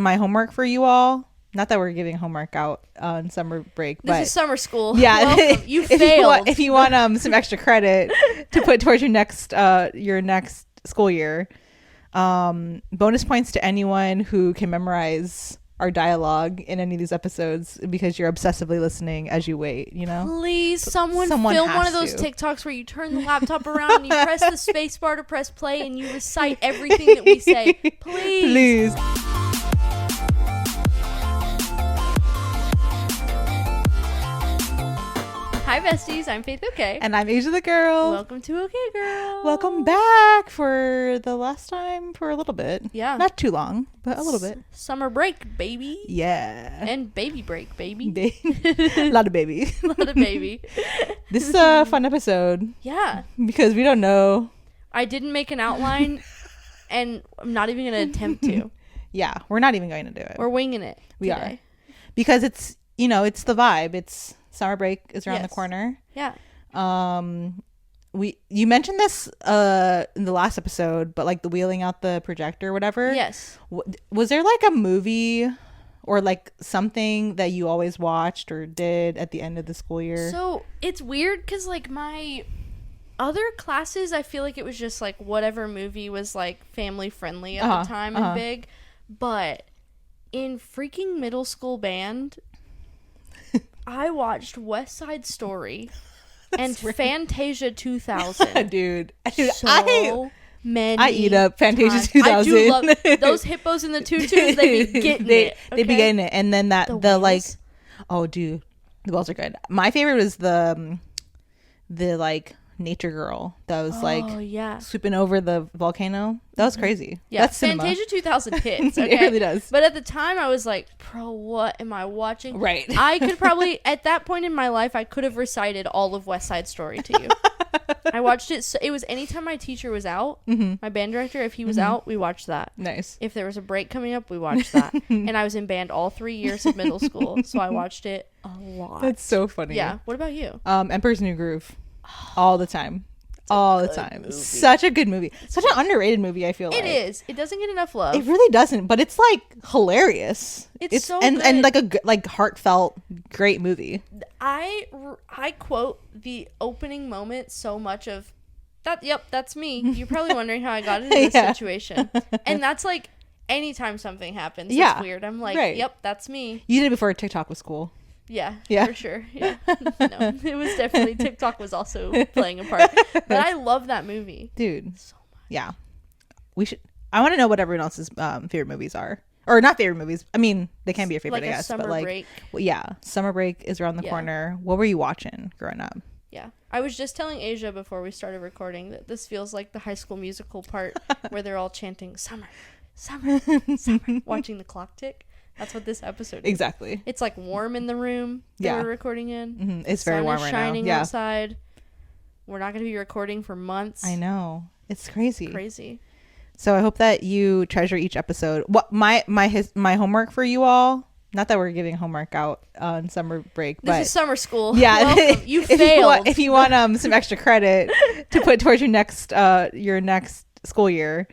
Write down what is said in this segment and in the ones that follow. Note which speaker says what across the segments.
Speaker 1: My homework for you all. Not that we're giving homework out on summer break, but
Speaker 2: this is summer school.
Speaker 1: Yeah,
Speaker 2: welcome. You failed.
Speaker 1: If you want some extra credit to put towards your next school year, bonus points to anyone who can memorize our dialogue in any of these episodes because you're obsessively listening as you wait. You know,
Speaker 2: please, someone film one of those TikToks where you turn the laptop around and you press the space bar to press play and you recite everything that we say. Please. Hi besties, I'm Faith Okay.
Speaker 1: And I'm Asia the Girl.
Speaker 2: Welcome to Okay Girl.
Speaker 1: Welcome back for the last time for a little bit.
Speaker 2: Yeah.
Speaker 1: Not too long, but a little bit.
Speaker 2: Summer break, baby.
Speaker 1: Yeah.
Speaker 2: And baby break, baby.
Speaker 1: A lot of baby.
Speaker 2: A lot of baby.
Speaker 1: This is a fun episode.
Speaker 2: Yeah.
Speaker 1: Because we don't know.
Speaker 2: I didn't make an outline and I'm not even going to attempt to.
Speaker 1: Yeah, we're not even going to do it.
Speaker 2: We're winging it.
Speaker 1: We are. Because it's, it's the vibe. It's summer break is around the corner.
Speaker 2: Yeah.
Speaker 1: You mentioned this in the last episode, but like the wheeling out the projector or whatever.
Speaker 2: Yes.
Speaker 1: Was there like a movie or like something that you always watched or did at the end of the school year?
Speaker 2: So it's weird because like my other classes, I feel like it was just like whatever movie was like family friendly at the time and big. But in freaking middle school band, I watched West Side Story and Fantasia 2000.
Speaker 1: Dude,
Speaker 2: so many.
Speaker 1: I eat up Fantasia
Speaker 2: times.
Speaker 1: 2000.
Speaker 2: I do love those hippos in the tutus. They be getting it.
Speaker 1: They be getting it, and then the like,
Speaker 2: wheels.
Speaker 1: oh dude, the wheels are good. My favorite was the like nature girl that was swooping over the volcano. That was crazy.
Speaker 2: Yeah,
Speaker 1: that's cinema.
Speaker 2: Fantasia 2000 hits. Okay?
Speaker 1: It really does.
Speaker 2: But at the time, I was like, "Bro, what am I watching?"
Speaker 1: Right.
Speaker 2: I could probably at that point in my life, I could have recited all of West Side Story to you. I watched it. So it was anytime my teacher was out, my band director. If he was out, we watched that.
Speaker 1: Nice.
Speaker 2: If there was a break coming up, we watched that. And I was in band all 3 years of middle school, so I watched it a lot.
Speaker 1: That's so funny.
Speaker 2: Yeah. What about you?
Speaker 1: Emperor's New Groove, all the time. All the time.
Speaker 2: Movie.
Speaker 1: Such a good movie. Such an underrated movie, I feel like.
Speaker 2: It is. It doesn't get enough love.
Speaker 1: It really doesn't, but it's like hilarious.
Speaker 2: It's so
Speaker 1: and
Speaker 2: good.
Speaker 1: and like a like heartfelt great movie.
Speaker 2: I quote the opening moment so much of that. Yep, that's me. You're probably wondering how I got into this situation. And that's like anytime something happens that's weird, I'm like, yep, that's me.
Speaker 1: You did it before TikTok was cool.
Speaker 2: Yeah, for sure. Yeah. No, it was definitely TikTok was also playing a part. But I love that movie.
Speaker 1: Dude.
Speaker 2: So much.
Speaker 1: Yeah. I want to know what everyone else's favorite movies are. Or not favorite movies. I mean, they can be your favorite,
Speaker 2: like
Speaker 1: I guess.
Speaker 2: Summer
Speaker 1: but like
Speaker 2: break.
Speaker 1: Well, yeah. Summer break is around the corner. What were you watching growing up?
Speaker 2: Yeah. I was just telling Asia before we started recording that this feels like the High School Musical part where they're all chanting summer, summer, summer, watching the clock tick. That's what this episode is.
Speaker 1: Exactly.
Speaker 2: It's like warm in the room that we're recording in.
Speaker 1: Mm-hmm. It's very warm right now.
Speaker 2: Sun is shining outside. We're not going to be recording for months.
Speaker 1: I know. It's crazy.
Speaker 2: Crazy.
Speaker 1: So I hope that you treasure each episode. What my homework for you all. Not that we're giving homework out on summer break, but
Speaker 2: this is summer school.
Speaker 1: Yeah,
Speaker 2: welcome. You failed.
Speaker 1: If you want some extra credit to put towards your next school year,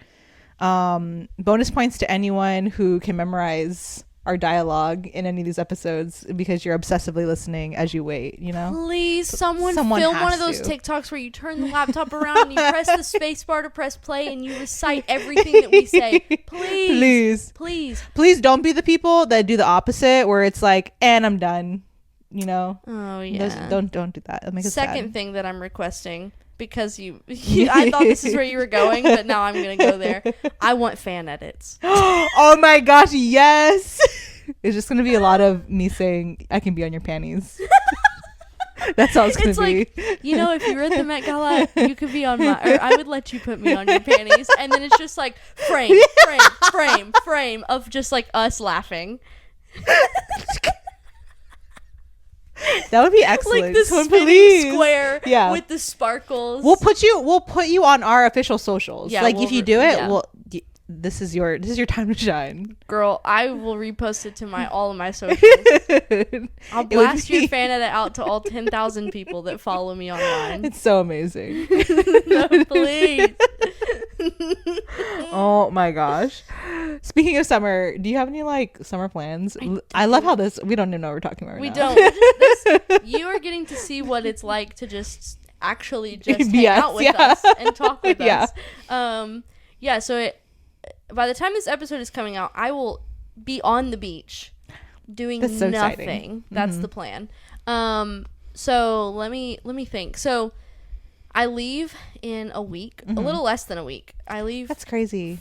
Speaker 1: bonus points to anyone who can memorize our dialogue in any of these episodes because you're obsessively listening as you wait.
Speaker 2: Please, someone film one of those TikToks where you turn the laptop around and you press the space bar to press play and you recite everything that we say. Please
Speaker 1: don't be the people that do the opposite where it's like, and I'm done.
Speaker 2: Oh yeah.
Speaker 1: Don't do that. It'll make us sad.
Speaker 2: Second thing that I'm requesting, because I thought this is where you were going, but now I'm gonna go there. I want fan edits.
Speaker 1: Oh my gosh, yes. It's just gonna be a lot of me saying I can be on your panties. That's all it's gonna be.
Speaker 2: Like, if you were at the Met Gala, you could be on my, or I would let you put me on your panties, and then it's just like frame of just like us laughing.
Speaker 1: That would be excellent.
Speaker 2: Like the spinning square with the sparkles.
Speaker 1: We'll put you on our official socials. Yeah, like if you do it, this is your time to shine.
Speaker 2: Girl, I will repost it to all of my socials. I'll blast your fan edit out to all 10,000 people that follow me online.
Speaker 1: It's so amazing.
Speaker 2: No, please.
Speaker 1: Oh my gosh. Speaking of summer, do you have any like summer plans? I love how we don't even know what we're talking about right
Speaker 2: We
Speaker 1: now.
Speaker 2: don't. You are getting to see what it's like to just actually just hang out with us and talk with us. Yeah, so by the time this episode is coming out, I will be on the beach doing
Speaker 1: so
Speaker 2: nothing.
Speaker 1: Exciting.
Speaker 2: That's the plan. So let me think. So I leave in a week, a little less than a week. I leave.
Speaker 1: That's crazy.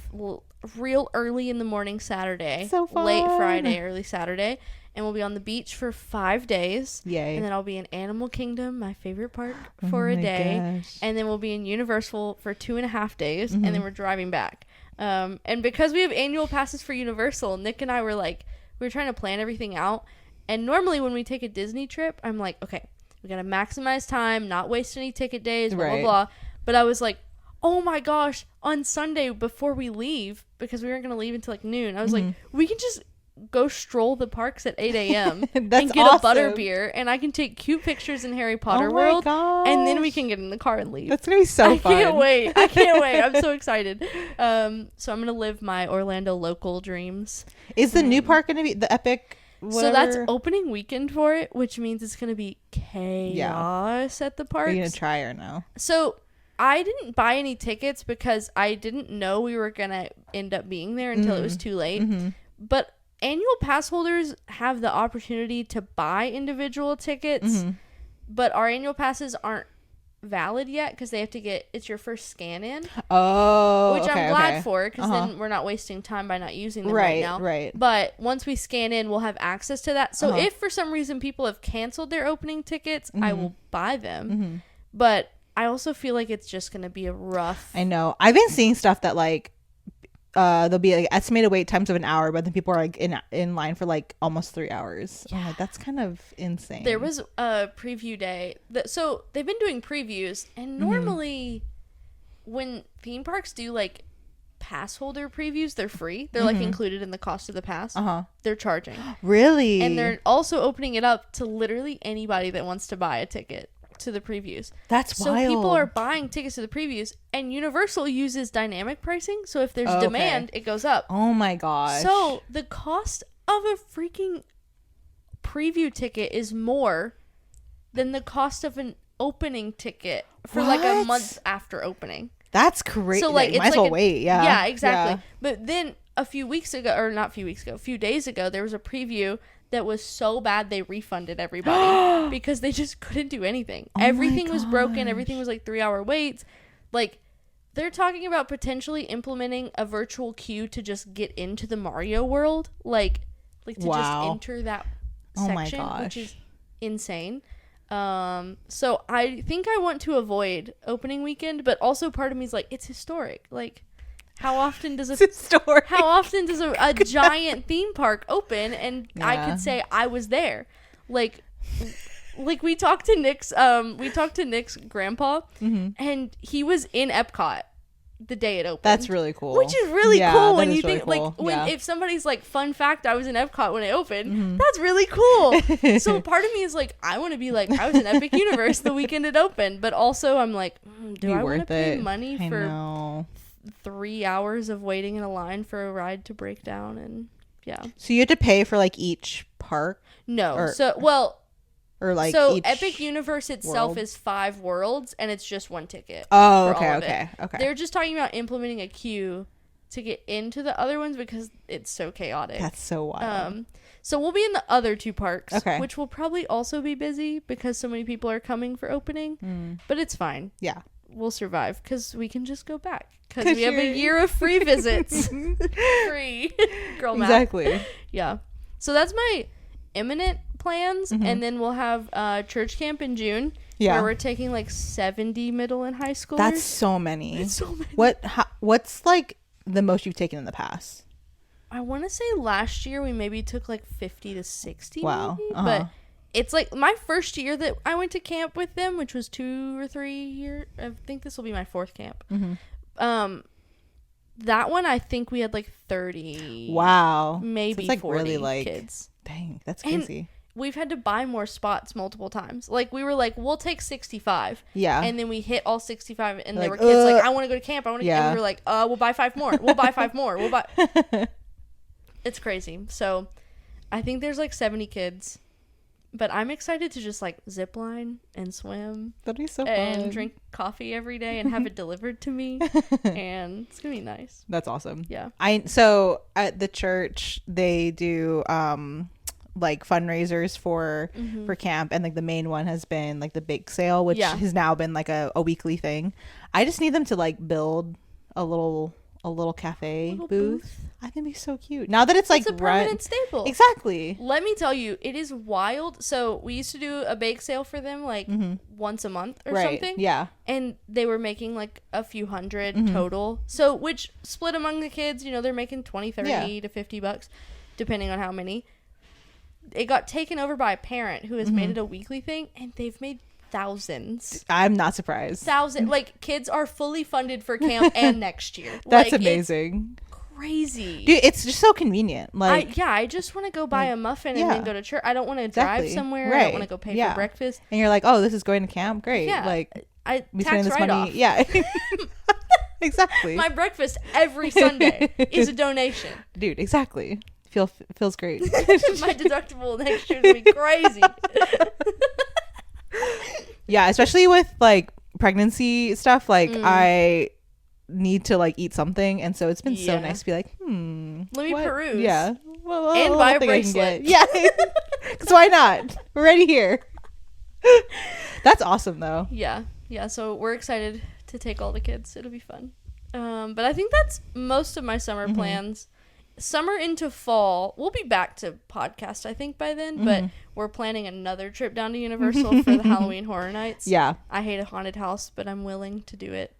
Speaker 2: Real early in the morning Saturday.
Speaker 1: So fun.
Speaker 2: Late Friday, early Saturday. And we'll be on the beach for 5 days.
Speaker 1: Yay.
Speaker 2: And then I'll be in Animal Kingdom, my favorite park, for a day.
Speaker 1: Gosh.
Speaker 2: And then we'll be in Universal for 2.5 days. And then we're driving back. And because we have annual passes for Universal, Nick and I were like, we were trying to plan everything out. And normally when we take a Disney trip, I'm like, okay, we got to maximize time, not waste any ticket days, blah, blah, blah. But I was like, oh my gosh, on Sunday before we leave, because we weren't going to leave until like noon, I was like, we can just go stroll the parks at 8 a.m. and get a butterbeer, and I can take cute pictures in Harry Potter World, and then we can get in the car and leave.
Speaker 1: That's gonna be so fun.
Speaker 2: I can't wait. I'm so excited. So I'm gonna live my Orlando local dreams.
Speaker 1: Is the new park gonna be the epic whatever?
Speaker 2: So that's opening weekend for it, which means it's gonna be chaos at the parks.
Speaker 1: Are you gonna try or no?
Speaker 2: So I didn't buy any tickets because I didn't know we were gonna end up being there until it was too late. But annual pass holders have the opportunity to buy individual tickets, but our annual passes aren't valid yet because they have to get, it's your first scan in.
Speaker 1: Oh,
Speaker 2: which I'm glad for, because then we're not wasting time by not using them right now.
Speaker 1: Right.
Speaker 2: But once we scan in, we'll have access to that. So if for some reason people have canceled their opening tickets, I will buy them. But I also feel like it's just going to be a rough.
Speaker 1: I know. I've been seeing stuff that like there'll be like estimated wait times of an hour, but then people are like in line for like almost 3 hours. Yeah. Like, that's kind of insane.
Speaker 2: There was a preview day so they've been doing previews, and normally when theme parks do like pass holder previews, they're free. They're like included in the cost of the pass. They're charging.
Speaker 1: Really?
Speaker 2: And they're also opening it up to literally anybody that wants to buy a ticket to the previews.
Speaker 1: That's
Speaker 2: so
Speaker 1: wild.
Speaker 2: People are buying tickets to the previews, and Universal uses dynamic pricing, so if there's demand, it goes up.
Speaker 1: Oh my gosh.
Speaker 2: So the cost of a freaking preview ticket is more than the cost of an opening ticket for like a month after opening.
Speaker 1: That's crazy.
Speaker 2: So like,
Speaker 1: you might as well wait.
Speaker 2: Yeah, exactly. Yeah. But then a few days ago, there was a preview that was so bad they refunded everybody because they just couldn't do anything. Everything was broken. Everything was like 3-hour waits. Like, they're talking about potentially implementing a virtual queue to just get into the Mario world, like to just enter that section, which is insane. So I think I want to avoid opening weekend, but also part of me is like, it's historic. Like, how often does a giant theme park open and I could say I was there? Like we talked to Nick's grandpa, and he was in Epcot the day it opened.
Speaker 1: That's really cool.
Speaker 2: Which is really cool when you think
Speaker 1: really cool.
Speaker 2: like if somebody's like, fun fact, I was in Epcot when it opened. That's really cool. So part of me is like, I want to be like, I was in Epic Universe the weekend it opened, but also I'm like, do I want to pay money for 3 hours of waiting in a line for a ride to break down? And so
Speaker 1: you have to pay for like each park?
Speaker 2: No. Epic Universe itself is 5 worlds, and it's just one ticket.
Speaker 1: Oh, okay.
Speaker 2: They're just talking about implementing a queue to get into the other ones because it's so chaotic.
Speaker 1: That's so wild.
Speaker 2: So we'll be in the other 2 parks, which will probably also be busy because so many people are coming for opening. But it's fine.
Speaker 1: Yeah.
Speaker 2: We'll survive because we can just go back because we have a year of free visits. Free. Girl math.
Speaker 1: Exactly.
Speaker 2: Yeah. So that's my imminent plans, and then we'll have church camp in June. Where we're taking like 70 middle and high schoolers.
Speaker 1: That's so many. It's so many. What's like the most you've taken in the past?
Speaker 2: I want to say last year we maybe took like 50 to 60.
Speaker 1: Wow.
Speaker 2: Maybe, but it's like my first year that I went to camp with them, which was 2 or 3 years. I think this will be my 4th camp. That one, I think we had like 30.
Speaker 1: Wow.
Speaker 2: Maybe so it's like 40 really like kids.
Speaker 1: Dang, that's crazy.
Speaker 2: we've had to buy more spots multiple times. Like, we were like, we'll take 65.
Speaker 1: Yeah.
Speaker 2: And then we hit all 65, and there
Speaker 1: like,
Speaker 2: were kids like, I want to go to camp. I want to.
Speaker 1: Yeah.
Speaker 2: And we were like, we'll buy 5 more. We'll buy 5 more. We'll buy. It's crazy. So, I think there's like 70 kids, but I'm excited to just like zip line and swim.
Speaker 1: That'd be so fun.
Speaker 2: And drink coffee every day and have it delivered to me, and it's gonna be nice.
Speaker 1: That's awesome.
Speaker 2: Yeah.
Speaker 1: So at the church they do like fundraisers for camp, and like the main one has been like the bake sale, which has now been like a weekly thing. I just need them to like build a little cafe booth. I think it'd be so cute. Now that it's like
Speaker 2: a permanent staple.
Speaker 1: Exactly.
Speaker 2: Let me tell you, it is wild. So we used to do a bake sale for them like once a month or something.
Speaker 1: Yeah.
Speaker 2: And they were making like a few hundred total. So which split among the kids, you know, they're making 20, 30 to $50 depending on how many. It got taken over by a parent who has made it a weekly thing, and they've made thousands.
Speaker 1: I'm not surprised.
Speaker 2: Like, kids are fully funded for camp and next year.
Speaker 1: That's
Speaker 2: like,
Speaker 1: amazing.
Speaker 2: Crazy.
Speaker 1: Dude, it's just so convenient. Like,
Speaker 2: I just want to go buy a muffin and then go to church. I don't want to drive somewhere.
Speaker 1: Right.
Speaker 2: I don't want to go pay for breakfast.
Speaker 1: And you're like, oh, this is going to camp. Great.
Speaker 2: Yeah.
Speaker 1: Like,
Speaker 2: we tax write-off.
Speaker 1: Yeah. Exactly.
Speaker 2: My breakfast every Sunday is a donation.
Speaker 1: Dude, exactly. Feels great.
Speaker 2: My deductible next year is going to be crazy.
Speaker 1: Yeah, especially with like pregnancy stuff. Like, I need to like eat something, and so it's been so nice to be like,
Speaker 2: let me peruse.
Speaker 1: Yeah. Well,
Speaker 2: and buy a bracelet.
Speaker 1: Yeah. Because why not? We're already here. That's awesome though.
Speaker 2: Yeah. So we're excited to take all the kids. It'll be fun. But I think that's most of my summer plans. Summer into fall, we'll be back to podcast, I think, by then, but we're planning another trip down to Universal for the Halloween Horror Nights. Yeah. I hate a haunted house, but I'm willing to do it.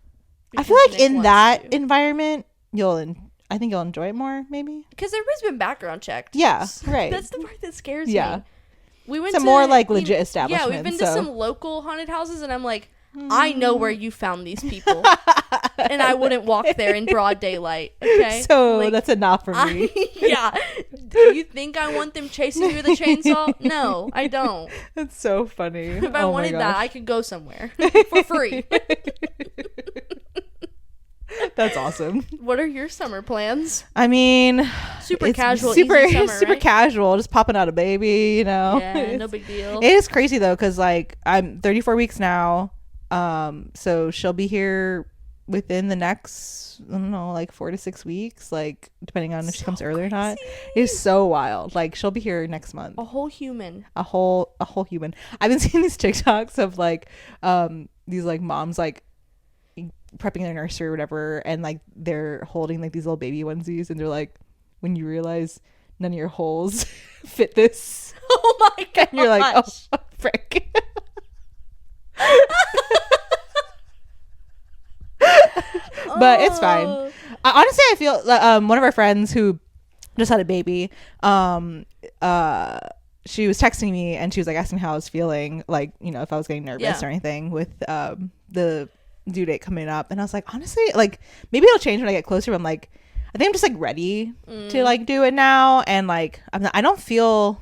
Speaker 1: I feel like in that environment, I think you'll enjoy it more, maybe.
Speaker 2: Because everybody's been background checked.
Speaker 1: Yeah, right.
Speaker 2: That's the part that scares me. We went
Speaker 1: to more like legit establishments.
Speaker 2: Yeah, we've been to some local haunted houses, and I'm like, I know where you found these people. And I wouldn't walk there in broad daylight. Okay,
Speaker 1: so like, that's enough for me.
Speaker 2: Do you think I want them chasing you with a chainsaw? No, I don't.
Speaker 1: That's so funny.
Speaker 2: If I wanted that, I could go somewhere for free.
Speaker 1: That's awesome.
Speaker 2: What are your summer plans?
Speaker 1: I mean,
Speaker 2: super casual,
Speaker 1: super
Speaker 2: easy summer,
Speaker 1: super
Speaker 2: right?
Speaker 1: casual, just popping out a baby, you know.
Speaker 2: Yeah, no big deal.
Speaker 1: It is crazy though, because like I'm 34 weeks now, so she'll be here within the next, I don't know, like 4 to 6 weeks, like depending on if she comes early or not. It's so wild. Like she'll be here next month.
Speaker 2: A whole human.
Speaker 1: A whole human. I've been seeing these TikToks of like these like moms like prepping their nursery or whatever, and like they're holding like these little baby onesies, and they're like, when you realize none of your holes fit this.
Speaker 2: Oh my god.
Speaker 1: And you're like, oh frick. But it's fine. Honestly, I feel one of our friends who just had a baby, she was texting me and she was like asking me how I was feeling, like, you know, if I was getting nervous or anything with the due date coming up. And I was like, honestly, like maybe it'll change when I get closer, but I'm like, I think I'm just like ready to like do it now. And like I don't feel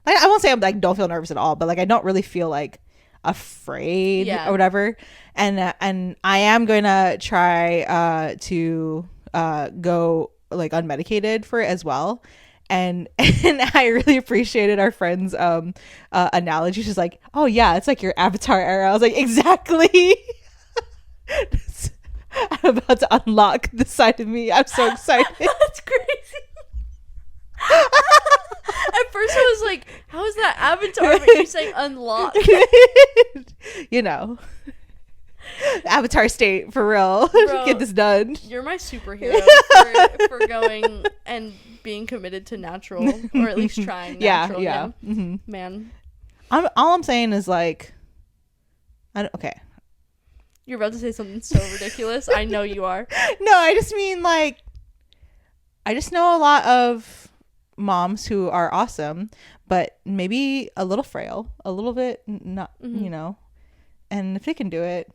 Speaker 1: like, I won't say I'm like don't feel nervous at all, but like I don't really feel like afraid or whatever. And I am going to try to go like unmedicated for it as well. And I really appreciated our friend's analogy. She's like, oh yeah, it's like your Avatar era. I was like, exactly. I'm about to unlock this side of me. I'm so excited.
Speaker 2: That's crazy. At first I was like, how is that Avatar? But you're saying unlock.
Speaker 1: You know. Avatar state, for real. Bro, get this done.
Speaker 2: You're my superhero for going and being committed to natural, or at least trying natural. Yeah. Man.
Speaker 1: All I'm saying is like, okay.
Speaker 2: You're about to say something so ridiculous. I know you are.
Speaker 1: No, I just mean like, I just know a lot of moms who are awesome, but maybe a little frail, a little bit not, you know, and if they can do it,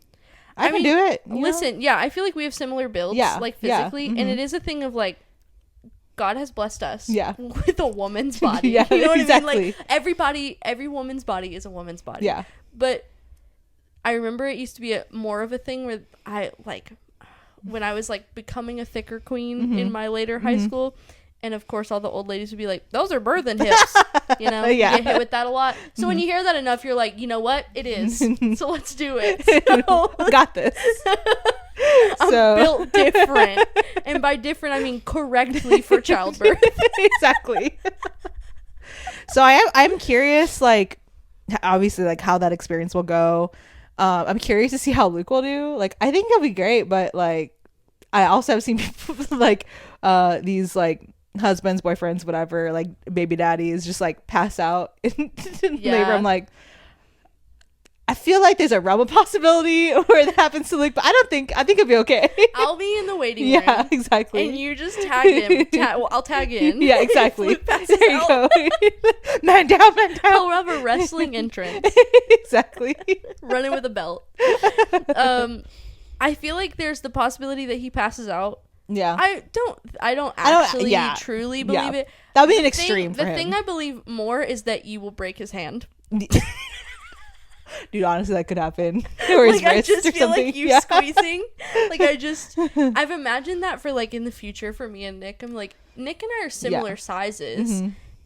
Speaker 1: I can do it.
Speaker 2: Listen, I feel like we have similar builds, like physically, and it is a thing of like, God has blessed us
Speaker 1: yeah.
Speaker 2: with a woman's body.
Speaker 1: Yeah,
Speaker 2: you know what
Speaker 1: exactly.
Speaker 2: I mean? Like, every woman's body is a woman's body.
Speaker 1: Yeah.
Speaker 2: But I remember it used to be more of a thing where when I was like becoming a thicker queen in my later high school, and of course all the old ladies would be like, those are birthing hips. You know, you get hit with that a lot. So when you hear that enough, you're like, you know what? It is. So let's do it. So,
Speaker 1: got this.
Speaker 2: I'm built different. And by different, I mean correctly for childbirth.
Speaker 1: Exactly. So I'm curious, like, obviously, like, how that experience will go. I'm curious to see how Luke will do. Like, I think he'll be great, but, like, I also have seen people, like, these, like, husbands, boyfriends, whatever, like, baby daddies just, like, pass out in labor. I'm like, I feel like there's a realm of possibility where that happens to Luke, but I think he'll be okay.
Speaker 2: I'll be in the waiting room.
Speaker 1: Yeah, exactly.
Speaker 2: And you just tag him. I'll tag in.
Speaker 1: Yeah, exactly. There you go. Man down, man down.
Speaker 2: I'll have a wrestling entrance.
Speaker 1: Exactly.
Speaker 2: Running with a belt. I feel like there's the possibility that he passes out.
Speaker 1: Yeah.
Speaker 2: I don't actually truly believe it.
Speaker 1: That'll be an extreme for him.
Speaker 2: The thing I believe more is that you will break his hand.
Speaker 1: Dude, honestly, that could happen. Or his
Speaker 2: like,
Speaker 1: wrist
Speaker 2: I just
Speaker 1: or
Speaker 2: feel
Speaker 1: something.
Speaker 2: like you squeezing. Like, I've imagined that for, like, in the future for me and Nick. I'm like, Nick and I are similar sizes.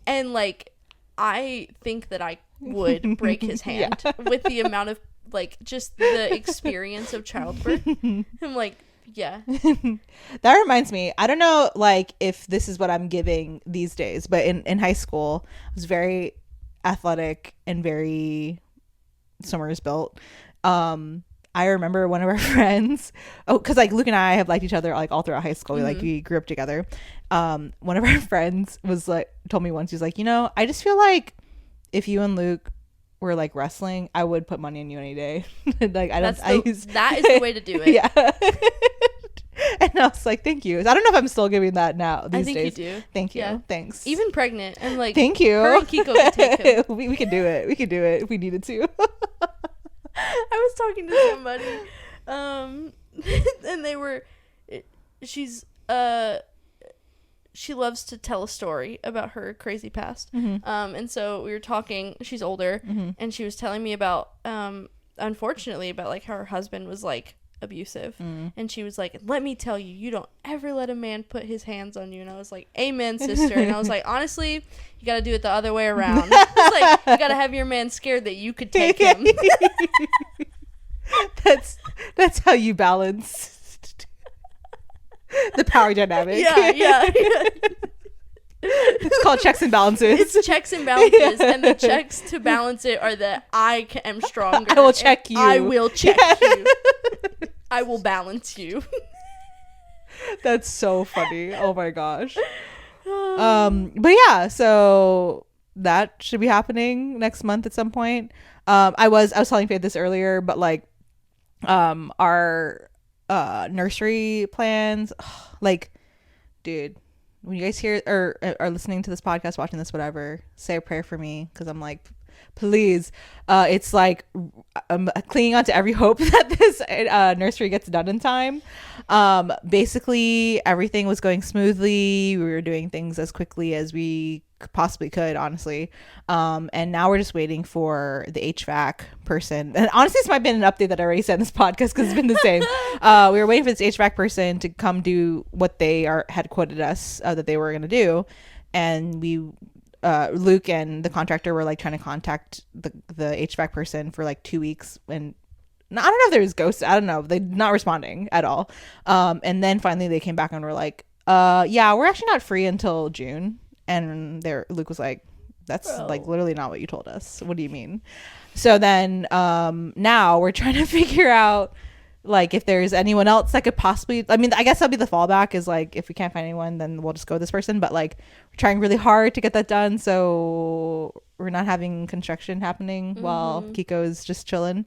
Speaker 2: And, like, I think that I would break his hand with the amount of, like, just the experience of childbirth. I'm like, yeah.
Speaker 1: That reminds me, I don't know, like, if this is what I'm giving these days, but in high school, I was very athletic and very Summers built. I remember one of our friends, because like Luke and I have liked each other like all throughout high school. We grew up together. One of our friends was like, told me once, he's like, you know, I just feel like if you and Luke were like wrestling, I would put money on you any day. Like, that is the way to do it. Yeah. And I was like, thank you. I don't know if I'm still giving that now these days. I think you do. Thank you. Yeah. Thanks.
Speaker 2: Even pregnant. And like,
Speaker 1: thank you.
Speaker 2: Her and Kiko could take him.
Speaker 1: We could do it. We could do it if we needed to.
Speaker 2: I was talking to somebody, and she loves to tell a story about her crazy past. And so we were talking, she's older, and she was telling me about, unfortunately, about like how her husband was like abusive. And she was like, let me tell you, you don't ever let a man put his hands on you. And I was like, amen, sister. And I was like, honestly, you got to do it the other way around. It's like, you got to have your man scared that you could take him.
Speaker 1: That's how you balance the power dynamic.
Speaker 2: Yeah.
Speaker 1: It's called checks and balances.
Speaker 2: It's checks and balances, and the checks to balance it are that I am stronger.
Speaker 1: I will check you.
Speaker 2: I will check you. I will balance you.
Speaker 1: That's so funny. Oh my gosh. But yeah, so that should be happening next month at some point. I was telling Faith this earlier, but like our nursery plans, like, dude, when you guys hear or are listening to this podcast, watching this, whatever, say a prayer for me, because I'm like, please. It's like I'm clinging on to every hope that this nursery gets done in time. Basically, everything was going smoothly. We were doing things as quickly as we possibly could, honestly. And now we're just waiting for the HVAC person. And honestly, this might have been an update that I already said in this podcast because it's been the same. We were waiting for this HVAC person to come do what they had quoted us that they were going to do. And Luke and the contractor were like trying to contact the HVAC person for like 2 weeks, and I don't know if there was ghosts. I don't know. They're not responding at all. And then finally they came back and were like, yeah, we're actually not free until June. And Luke was like, that's like literally not what you told us. What do you mean? So then now we're trying to figure out like if there's anyone else that could possibly, I mean, I guess that'll be the fallback, is like if we can't find anyone, then we'll just go with this person. But like we're trying really hard to get that done, so we're not having construction happening while Kiko's just chilling.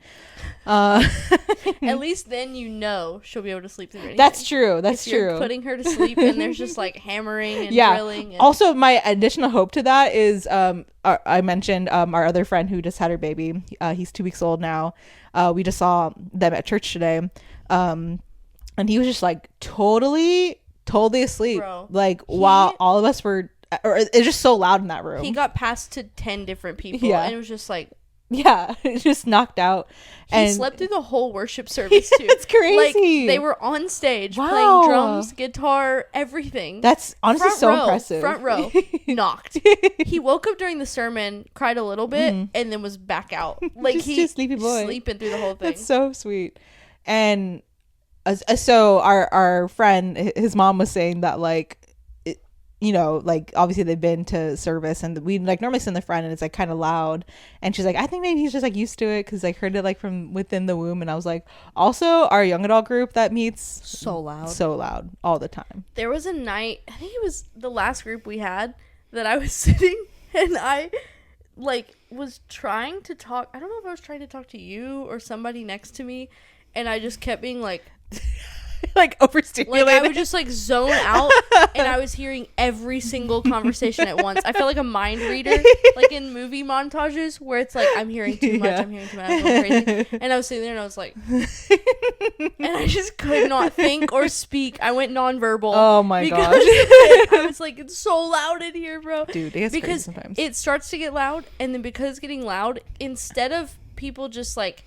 Speaker 2: At least then she'll be able to sleep through anything.
Speaker 1: That's true. That's
Speaker 2: if you're
Speaker 1: true.
Speaker 2: Putting her to sleep and there's just like hammering and drilling. And
Speaker 1: also, my additional hope to that is I mentioned our other friend who just had her baby. He's 2 weeks old now. We just saw them at church today. And he was just like totally totally asleep.
Speaker 2: Bro,
Speaker 1: like while all of us were, or it's just so loud in that room.
Speaker 2: He got passed to 10 different people.
Speaker 1: Yeah.
Speaker 2: And it was just like,
Speaker 1: yeah, just knocked out.
Speaker 2: He slept through the whole worship service too.
Speaker 1: It's crazy.
Speaker 2: Like, they were on stage playing drums, guitar, everything.
Speaker 1: That's honestly impressive.
Speaker 2: Front row, knocked. He woke up during the sermon, cried a little bit, and then was back out. Like,
Speaker 1: just a sleepy boy,
Speaker 2: sleeping through the whole thing.
Speaker 1: That's so sweet. And so our friend, his mom was saying that, like, you know, like, obviously they've been to service and we like normally sit in the front and it's like kind of loud, and she's like, I think maybe he's just like used to it because like heard it like from within the womb. And I was like, also our young adult group that meets, so loud all the time.
Speaker 2: There was a night, I think it was the last group we had, that I was sitting and I like was trying to talk. I don't know if I was trying to talk to you or somebody next to me, and I just kept being like
Speaker 1: like overstimulated.
Speaker 2: Like, I would just like zone out, and I was hearing every single conversation at once. I felt like a mind reader, like in movie montages where it's like, I'm hearing too much, I'm hearing too much, I'm going crazy. And I was sitting there and I was like, and I just could not think or speak. I went nonverbal.
Speaker 1: Oh my gosh.
Speaker 2: I was like, it's so loud in here, bro.
Speaker 1: Dude, it gets
Speaker 2: because
Speaker 1: crazy sometimes.
Speaker 2: It starts to get loud, and then because it's getting loud, instead of people just like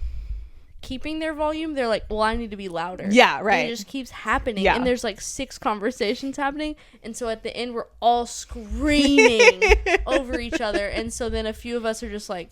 Speaker 2: keeping their volume, they're like, well, I need to be louder.
Speaker 1: Yeah, right.
Speaker 2: And it just keeps happening.
Speaker 1: Yeah.
Speaker 2: And there's like 6 conversations happening, and so at the end we're all screaming over each other, and so then a few of us are just like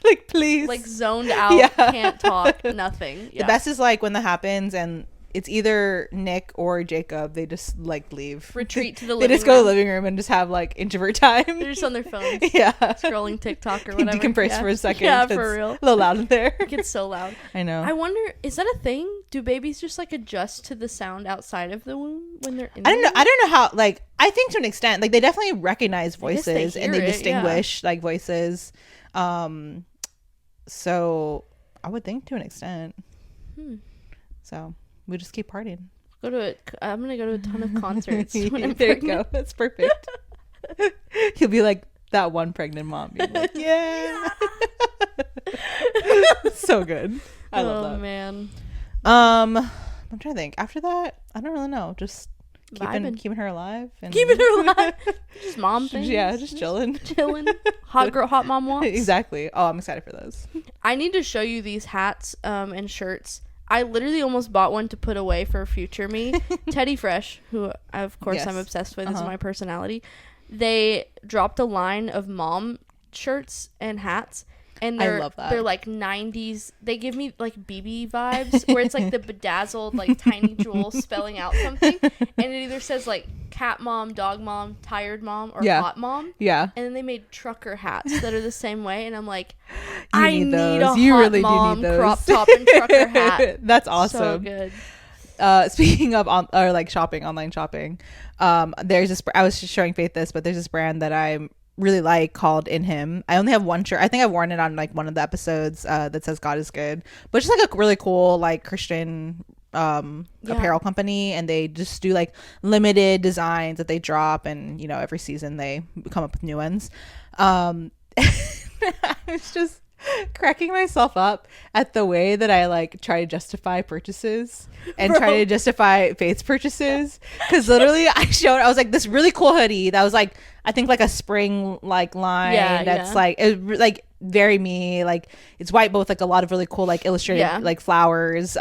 Speaker 1: like, please,
Speaker 2: like zoned out, can't talk, nothing.
Speaker 1: The best is like when that happens and it's either Nick or Jacob, they just like leave,
Speaker 2: retreat to the living room.
Speaker 1: They just go to the living room and just have like introvert time.
Speaker 2: They're just on their phones,
Speaker 1: scrolling
Speaker 2: TikTok or whatever.
Speaker 1: Decompress for a second.
Speaker 2: Yeah, for real.
Speaker 1: A little loud in there.
Speaker 2: It gets so loud.
Speaker 1: I know.
Speaker 2: I wonder, is that a thing? Do babies just like adjust to the sound outside of the womb when they're in?
Speaker 1: I don't know. I don't know how. Like, I think to an extent, like they definitely recognize voices and they distinguish like voices. So I would think to an extent. So we just keep partying.
Speaker 2: I'm gonna go to a ton of concerts when I'm
Speaker 1: there
Speaker 2: pregnant.
Speaker 1: you go. That's perfect. You'll be like that one pregnant mom being like, yeah. So good. I love that.
Speaker 2: Oh man.
Speaker 1: I'm trying to think. After that, I don't really know. Just keeping her alive and
Speaker 2: keeping her alive. Just mom things.
Speaker 1: Yeah, just chilling.
Speaker 2: Hot mom wants.
Speaker 1: Exactly. Oh, I'm excited for those.
Speaker 2: I need to show you these hats and shirts. I literally almost bought one to put away for future me. Teddy Fresh, who of course I'm obsessed with, is my personality. They dropped a line of mom shirts and hats, and
Speaker 1: I love that.
Speaker 2: They're like 90s. They give me like BB vibes, where it's like the bedazzled like tiny jewel spelling out something, and it either says like cat mom, dog mom, tired mom, or hot mom.
Speaker 1: Yeah.
Speaker 2: And then they made trucker hats that are the same way, and I'm like,
Speaker 1: I need a
Speaker 2: you
Speaker 1: hot
Speaker 2: really mom do need those. Crop top and trucker hat.
Speaker 1: That's awesome.
Speaker 2: So good.
Speaker 1: Speaking of online shopping, there's this. I was just showing Faith this, but there's this brand that I really like called In Him. I only have one shirt. I think I've worn it on like one of the episodes that says God is good, but it's just like a really cool like Christian apparel company, and they just do like limited designs that they drop, and you know every season they come up with new ones. I was just cracking myself up at the way that I like try to justify purchases and try to justify Faith's purchases, because literally I was like, this really cool hoodie that was like, I think like a spring like line that's like like very me, like it's white, both like a lot of really cool like illustrated like flowers,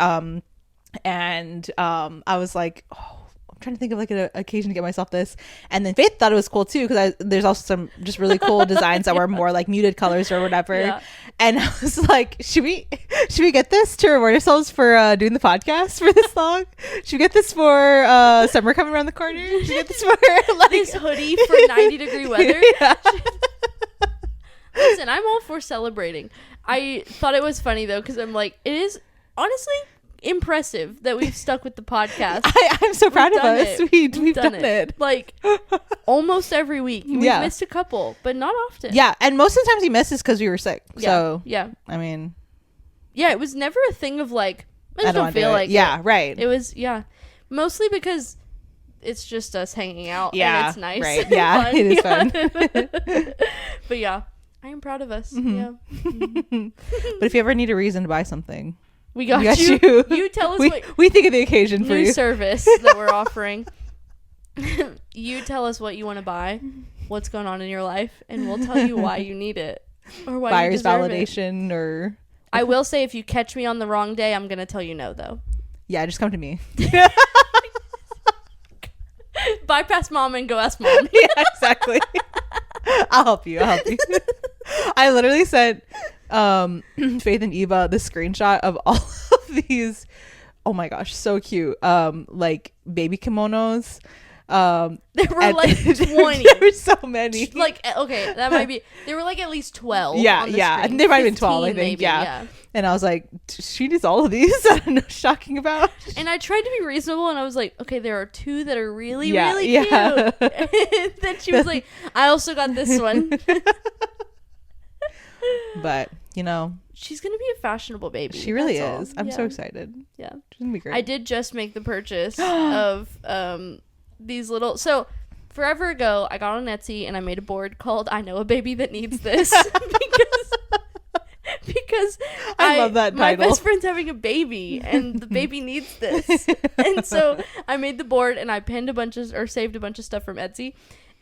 Speaker 1: and I was like, oh, I'm trying to think of like an occasion to get myself this, and then Faith thought it was cool too, because there's also some just really cool designs that were more like muted colors or whatever, and I was like, should we get this to reward ourselves for doing the podcast for this long? Should we get this for summer coming around the corner? Should we get this for like
Speaker 2: this hoodie for 90-degree weather? Listen, I'm all for celebrating. I thought it was funny though, because I'm like, it is honestly impressive that we've stuck with the podcast.
Speaker 1: I'm so proud of us. We've done it
Speaker 2: like almost every week. We've missed a couple, but not often.
Speaker 1: Yeah, and most of the times we missed is because we were sick. So
Speaker 2: yeah,
Speaker 1: I mean,
Speaker 2: yeah, it was never a thing of like, I just don't feel like
Speaker 1: right.
Speaker 2: It was mostly because it's just us hanging out. And it's nice.
Speaker 1: Right. Yeah, it is fun.
Speaker 2: But yeah, I am proud of us. Yeah.
Speaker 1: But if you ever need a reason to buy something,
Speaker 2: We got you. You tell us
Speaker 1: we think of the occasion for
Speaker 2: new
Speaker 1: you.
Speaker 2: service that we're offering. You tell us what you want to buy, what's going on in your life, and we'll tell you why you need it or why
Speaker 1: buyer's
Speaker 2: you deserve
Speaker 1: validation
Speaker 2: it.
Speaker 1: or
Speaker 2: I will say, if you catch me on the wrong day, I'm gonna tell you no, though.
Speaker 1: Yeah, just come to me.
Speaker 2: Bypass mom and go ask mom.
Speaker 1: Yeah, exactly. I'll help you. I literally sent Faith and Eva the screenshot of all of these. Oh my gosh, so cute. Like baby kimonos.
Speaker 2: There were like 20.
Speaker 1: There were so many.
Speaker 2: Like, okay, that might be. There were like at least 12.
Speaker 1: Yeah,
Speaker 2: on the
Speaker 1: yeah.
Speaker 2: screen.
Speaker 1: And there might have been 12, I think.
Speaker 2: Maybe,
Speaker 1: yeah. And I was like, she needs all of these. I don't know what shocking about.
Speaker 2: And I tried to be reasonable, and I was like, okay, there are 2 that are really,
Speaker 1: yeah,
Speaker 2: really
Speaker 1: yeah.
Speaker 2: cute. And then she was like, I also got this one.
Speaker 1: But, you know,
Speaker 2: she's gonna be a fashionable baby.
Speaker 1: She really
Speaker 2: all.
Speaker 1: is. I'm so excited.
Speaker 2: Yeah.
Speaker 1: She's gonna be great.
Speaker 2: I did just make the purchase of these little. So forever ago, I got on Etsy and I made a board called "I Know a Baby That Needs This" because
Speaker 1: I love that title.
Speaker 2: My best friend's having a baby and the baby needs this, and so I made the board and I pinned saved a bunch of stuff from Etsy.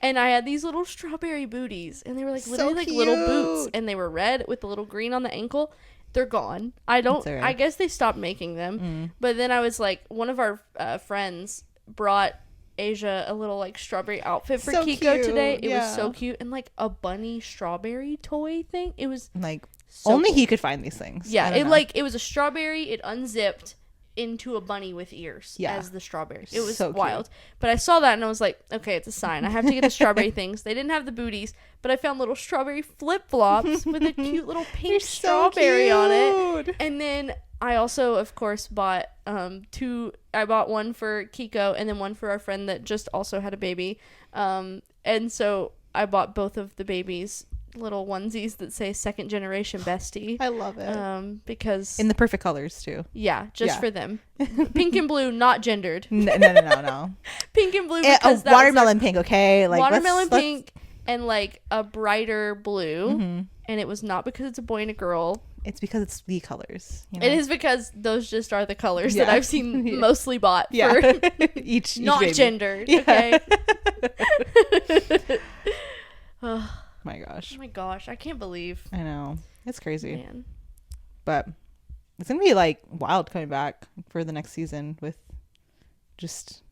Speaker 2: And I had these little strawberry booties, and they were like literally like little boots, and they were red with the little green on the ankle. They're gone. I guess they stopped making them. But then I was like, one of our friends brought Asia a little like strawberry outfit for Kiko cute. Today. It was so cute, and like a bunny strawberry toy thing. It was
Speaker 1: like
Speaker 2: so
Speaker 1: only
Speaker 2: cool.
Speaker 1: he could find these things.
Speaker 2: Yeah, it was a strawberry. It unzipped into a bunny with ears as the strawberry. It was so wild. But I saw that and I was like, okay, it's a sign. I have to get the strawberry things. They didn't have the booties, but I found little strawberry flip-flops with a cute little pink strawberry on it. And then I also, of course, bought 2. I bought one for Kiko and then one for our friend that just also had a baby. And so I bought both of the babies little onesies that say second generation bestie.
Speaker 1: I love it.
Speaker 2: Because
Speaker 1: in the perfect colors too.
Speaker 2: Yeah, just for them. Pink and blue, not gendered.
Speaker 1: No.
Speaker 2: Pink and blue because
Speaker 1: watermelon pink, okay? Like
Speaker 2: watermelon pink and like a brighter blue. Mm-hmm. And it was not because it's a boy and a girl.
Speaker 1: It's because it's the colors. You know?
Speaker 2: It is because those just are the colors that I've seen mostly bought for
Speaker 1: each
Speaker 2: not
Speaker 1: baby.
Speaker 2: Gendered. Okay.
Speaker 1: My gosh.
Speaker 2: Oh my gosh. I can't believe.
Speaker 1: I know. It's crazy.
Speaker 2: Man.
Speaker 1: But it's going to be like wild coming back for the next season with just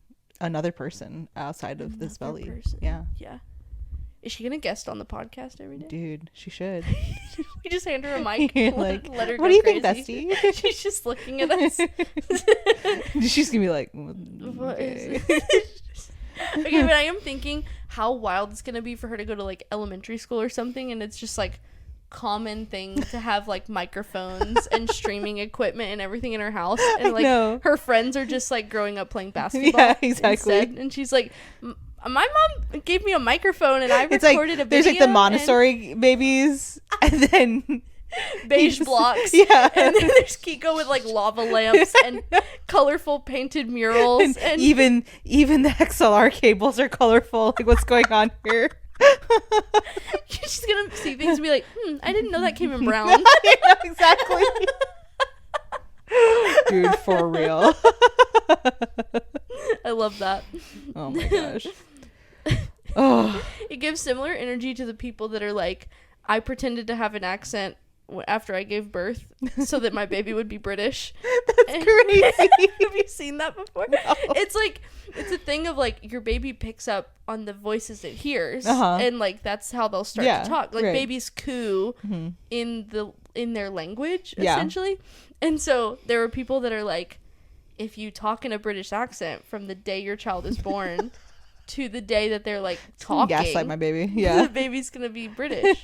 Speaker 1: another person outside of this belly. Yeah.
Speaker 2: Yeah. Is she going to guest on the podcast every day?
Speaker 1: Dude, she should.
Speaker 2: We just hand her a mic.
Speaker 1: Like,
Speaker 2: let her go
Speaker 1: what do you
Speaker 2: crazy.
Speaker 1: think, bestie?
Speaker 2: She's just looking at us.
Speaker 1: She's going to be like,
Speaker 2: what is it? Okay, but I am thinking how wild it's gonna be for her to go to like elementary school or something, and it's just like common thing to have like microphones and streaming equipment and everything in her house, and like her friends are just like growing up playing basketball.
Speaker 1: Yeah, exactly.
Speaker 2: Instead. And she's like, my mom gave me a microphone and I recorded a video.
Speaker 1: There's like the Montessori babies, and then
Speaker 2: beige blocks.
Speaker 1: Yeah.
Speaker 2: And then there's Kiko with like lava lamps and colorful painted murals. And
Speaker 1: even the XLR cables are colorful. Like, what's going on here?
Speaker 2: She's gonna see things and be like, I didn't know that came in brown.
Speaker 1: Yeah, exactly. Dude, for real.
Speaker 2: I love that.
Speaker 1: Oh my gosh. Oh.
Speaker 2: It gives similar energy to the people that are like, I pretended to have an accent after I gave birth so that my baby would be British.
Speaker 1: That's crazy.
Speaker 2: Have you seen that before?
Speaker 1: No.
Speaker 2: It's like, it's a thing of like your baby picks up on the voices it hears, and like that's how they'll start to talk. Like babies coo in their language essentially. And so there are people that are like, if you talk in a British accent from the day your child is born to the day that they're like talking,
Speaker 1: gaslight my baby. Yeah.
Speaker 2: The baby's gonna be British.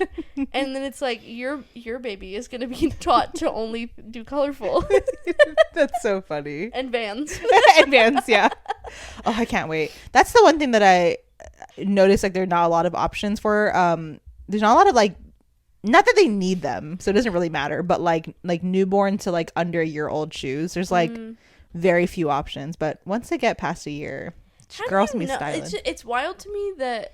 Speaker 2: And then it's like your baby is gonna be taught to only do colorful.
Speaker 1: That's so funny.
Speaker 2: And Vans.
Speaker 1: And Vans, yeah. Oh, I can't wait. That's the one thing that I noticed, like, there are not a lot of options for. There's not a lot of like, not that they need them, so it doesn't really matter, but like newborn to like under a year old shoes, there's like very few options. But once they get past a year, girls can be styling.
Speaker 2: It's wild to me that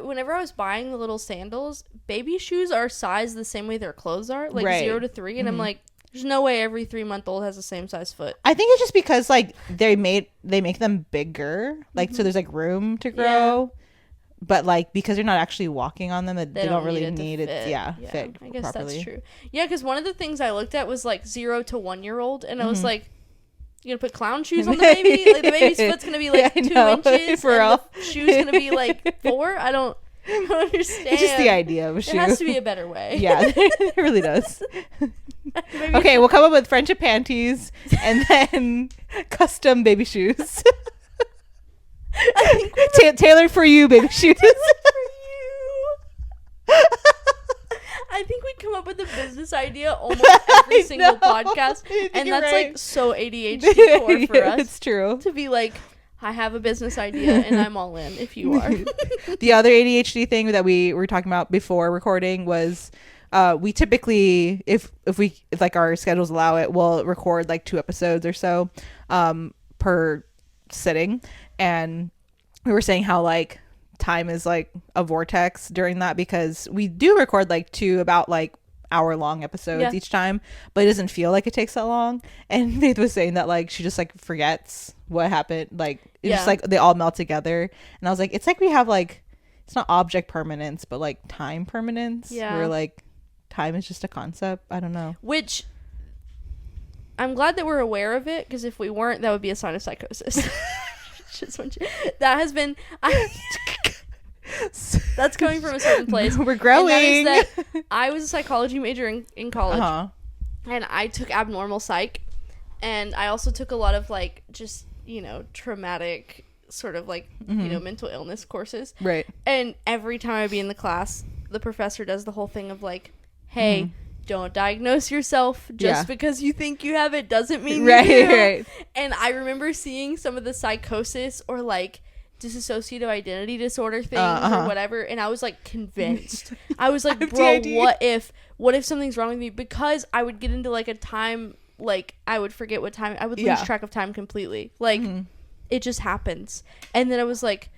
Speaker 2: whenever I was buying the little sandals, baby shoes are sized the same way their clothes are, like 0 to 3, and I'm like, There's no way every 3-month-old has the same size foot.
Speaker 1: I think it's just because like they make them bigger, like so there's like room to grow. But like because you're not actually walking on them, they don't really need it. Fit
Speaker 2: I guess
Speaker 1: properly.
Speaker 2: that's true. Yeah, because one of the things I looked at was like 0 to 1-year-old, and I was like, "You gonna put clown shoes on the baby? Like the baby's foot's gonna be like 2 inches,
Speaker 1: for
Speaker 2: and
Speaker 1: real.
Speaker 2: the shoe's gonna be like 4? I don't understand.
Speaker 1: It's just the idea of a shoe.
Speaker 2: There has to be a better way.
Speaker 1: Yeah, it really does. Okay, we'll come up with friendship panties and then custom baby shoes.
Speaker 2: I think
Speaker 1: Tailored for you baby shoes.
Speaker 2: I think we come up with a business idea almost every single podcast, and that's
Speaker 1: right.
Speaker 2: like so ADHD core for us.
Speaker 1: It's true.
Speaker 2: To be like, I have a business idea and I'm all in if you are.
Speaker 1: The other ADHD thing that we were talking about before recording was we typically if like our schedules allow it, we'll record like 2 episodes or so per sitting. And we were saying how like time is like a vortex during that, because we do record like 2 about like hour-long episodes each time, but it doesn't feel like it takes that long. And Faith was saying that like she just like forgets what happened, like it's just like they all melt together. And I was like, it's like we have like, it's not object permanence but like time permanence, where like time is just a concept. I don't know,
Speaker 2: which I'm glad that we're aware of it, because if we weren't, that would be a sign of psychosis. That has been that's coming from a certain place.
Speaker 1: We're growing.
Speaker 2: And that is that I was a psychology major in college, and I took abnormal psych, and I also took a lot of like just traumatic sort of like mental illness courses,
Speaker 1: right? And
Speaker 2: every time I'd be in the class, the professor does the whole thing of like, hey, don't diagnose yourself just because you think you have it doesn't mean you do. Right. And I remember seeing some of the psychosis or like dissociative identity disorder things or whatever, and I was like convinced. I was like, bro, what if something's wrong with me? Because I would get into like a time, like I would forget what time, I would lose track of time completely. Like it just happens. And then I was like,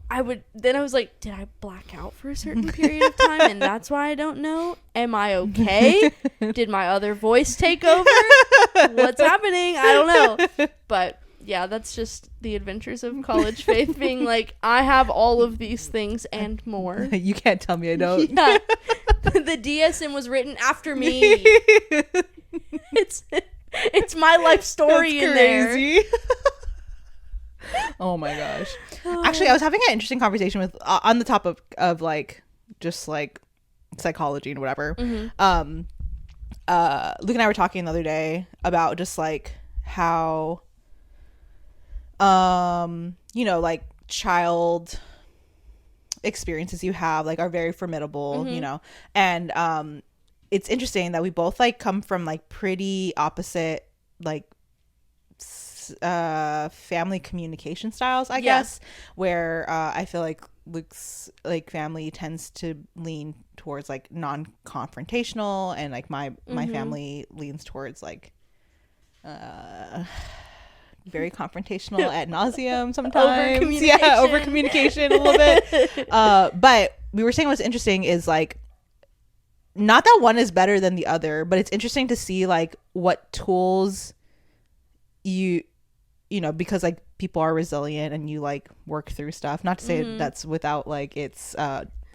Speaker 2: did I black out for a certain period of time and that's why I don't know? Am I okay? Did my other voice take over? What's happening? I don't know. But yeah, that's just the adventures of college Faith being like, I have all of these things and more.
Speaker 1: You can't tell me I don't.
Speaker 2: Yeah. The DSM was written after me. It's my life story in there.
Speaker 1: Oh my gosh. Actually, I was having an interesting conversation with on the topic of like just like psychology and whatever. Luke and I were talking the other day about just like how like child experiences you have like are very formidable, and it's interesting that we both like come from like pretty opposite like family communication styles, I guess, where I feel like Luke's like family tends to lean towards like non-confrontational, and like my family leans towards like very confrontational ad nauseum sometimes. Over communication a little bit. But we were saying what's interesting is like, not that one is better than the other, but it's interesting to see like what tools because like people are resilient and you like work through stuff, not to say that's without like it's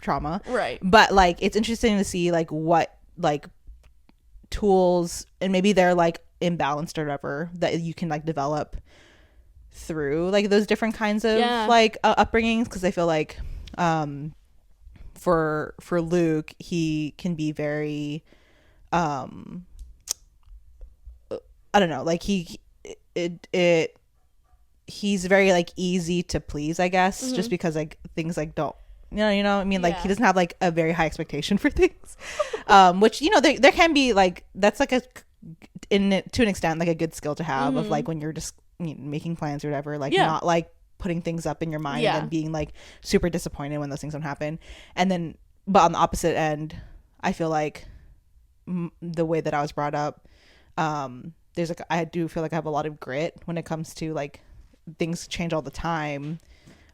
Speaker 1: trauma,
Speaker 2: right? But
Speaker 1: like it's interesting to see like what like tools, and maybe they're like imbalanced or whatever, that you can like develop through like those different kinds of like upbringings. Because I feel like for Luke, he can be very I don't know, like he's very like easy to please, I guess, just because like things like don't I mean, like he doesn't have like a very high expectation for things, which there can be like, that's like to an extent like a good skill to have, of like when you're just making plans or whatever, like not like putting things up in your mind and then being like super disappointed when those things don't happen. And then but on the opposite end, I feel like the way that I was brought up, there's like, I do feel like I have a lot of grit when it comes to like things change all the time,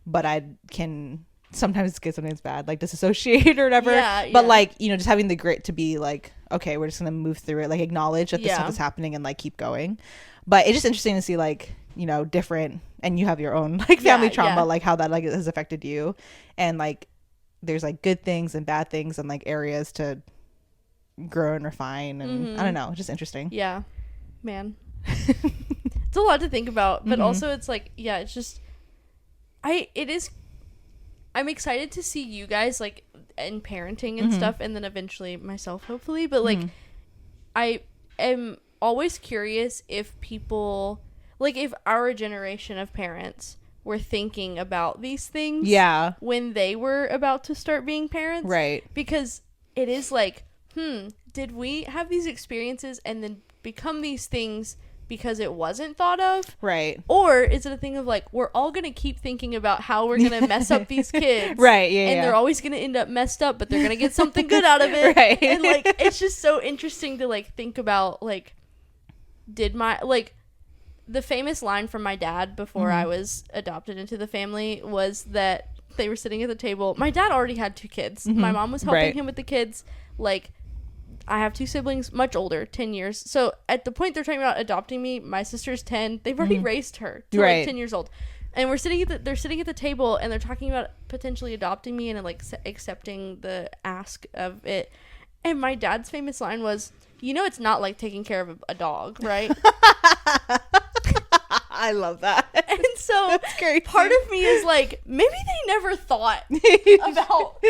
Speaker 1: but I can sometimes it's good, sometimes it's bad, like disassociate or whatever.
Speaker 2: Yeah,
Speaker 1: but
Speaker 2: yeah.
Speaker 1: like, you know, just having the grit to be like, okay, we're just gonna move through it, like acknowledge that this
Speaker 2: Yeah.
Speaker 1: stuff is happening and like keep going. But it's just interesting to see like, you know, different, and you have your own like family trauma,
Speaker 2: yeah.
Speaker 1: like how that like has affected you, and like there's like good things and bad things and like areas to grow and refine, and I don't know, just interesting.
Speaker 2: Yeah, man. It's a lot to think about, but also it's like, yeah, it's just I'm excited to see you guys like in parenting and stuff, and then eventually myself, hopefully. But like, I am always curious if people, like, if our generation of parents were thinking about these things, when they were about to start being parents,
Speaker 1: right?
Speaker 2: Because it is like, did we have these experiences and then become these things because it wasn't thought of,
Speaker 1: right?
Speaker 2: Or is it a thing of like, we're all gonna keep thinking about how we're gonna mess up these kids,
Speaker 1: right?
Speaker 2: And they're always gonna end up messed up, but they're gonna get something good out of it,
Speaker 1: right?
Speaker 2: And like, it's just so interesting to like think about, like, did my, like, the famous line from my dad before I was adopted into the family was that they were sitting at the table. My dad already had 2 kids. My mom was helping him with the kids. Like, I have 2 siblings, much older, 10 years. So at the point they're talking about adopting me, my sister's 10. They've already raised her to like 10 years old. And they're sitting at the table and they're talking about potentially adopting me and like accepting the ask of it. And my dad's famous line was, "You know, it's not like taking care of a dog, right?"
Speaker 1: I love that.
Speaker 2: And so part of me is like, maybe they never thought about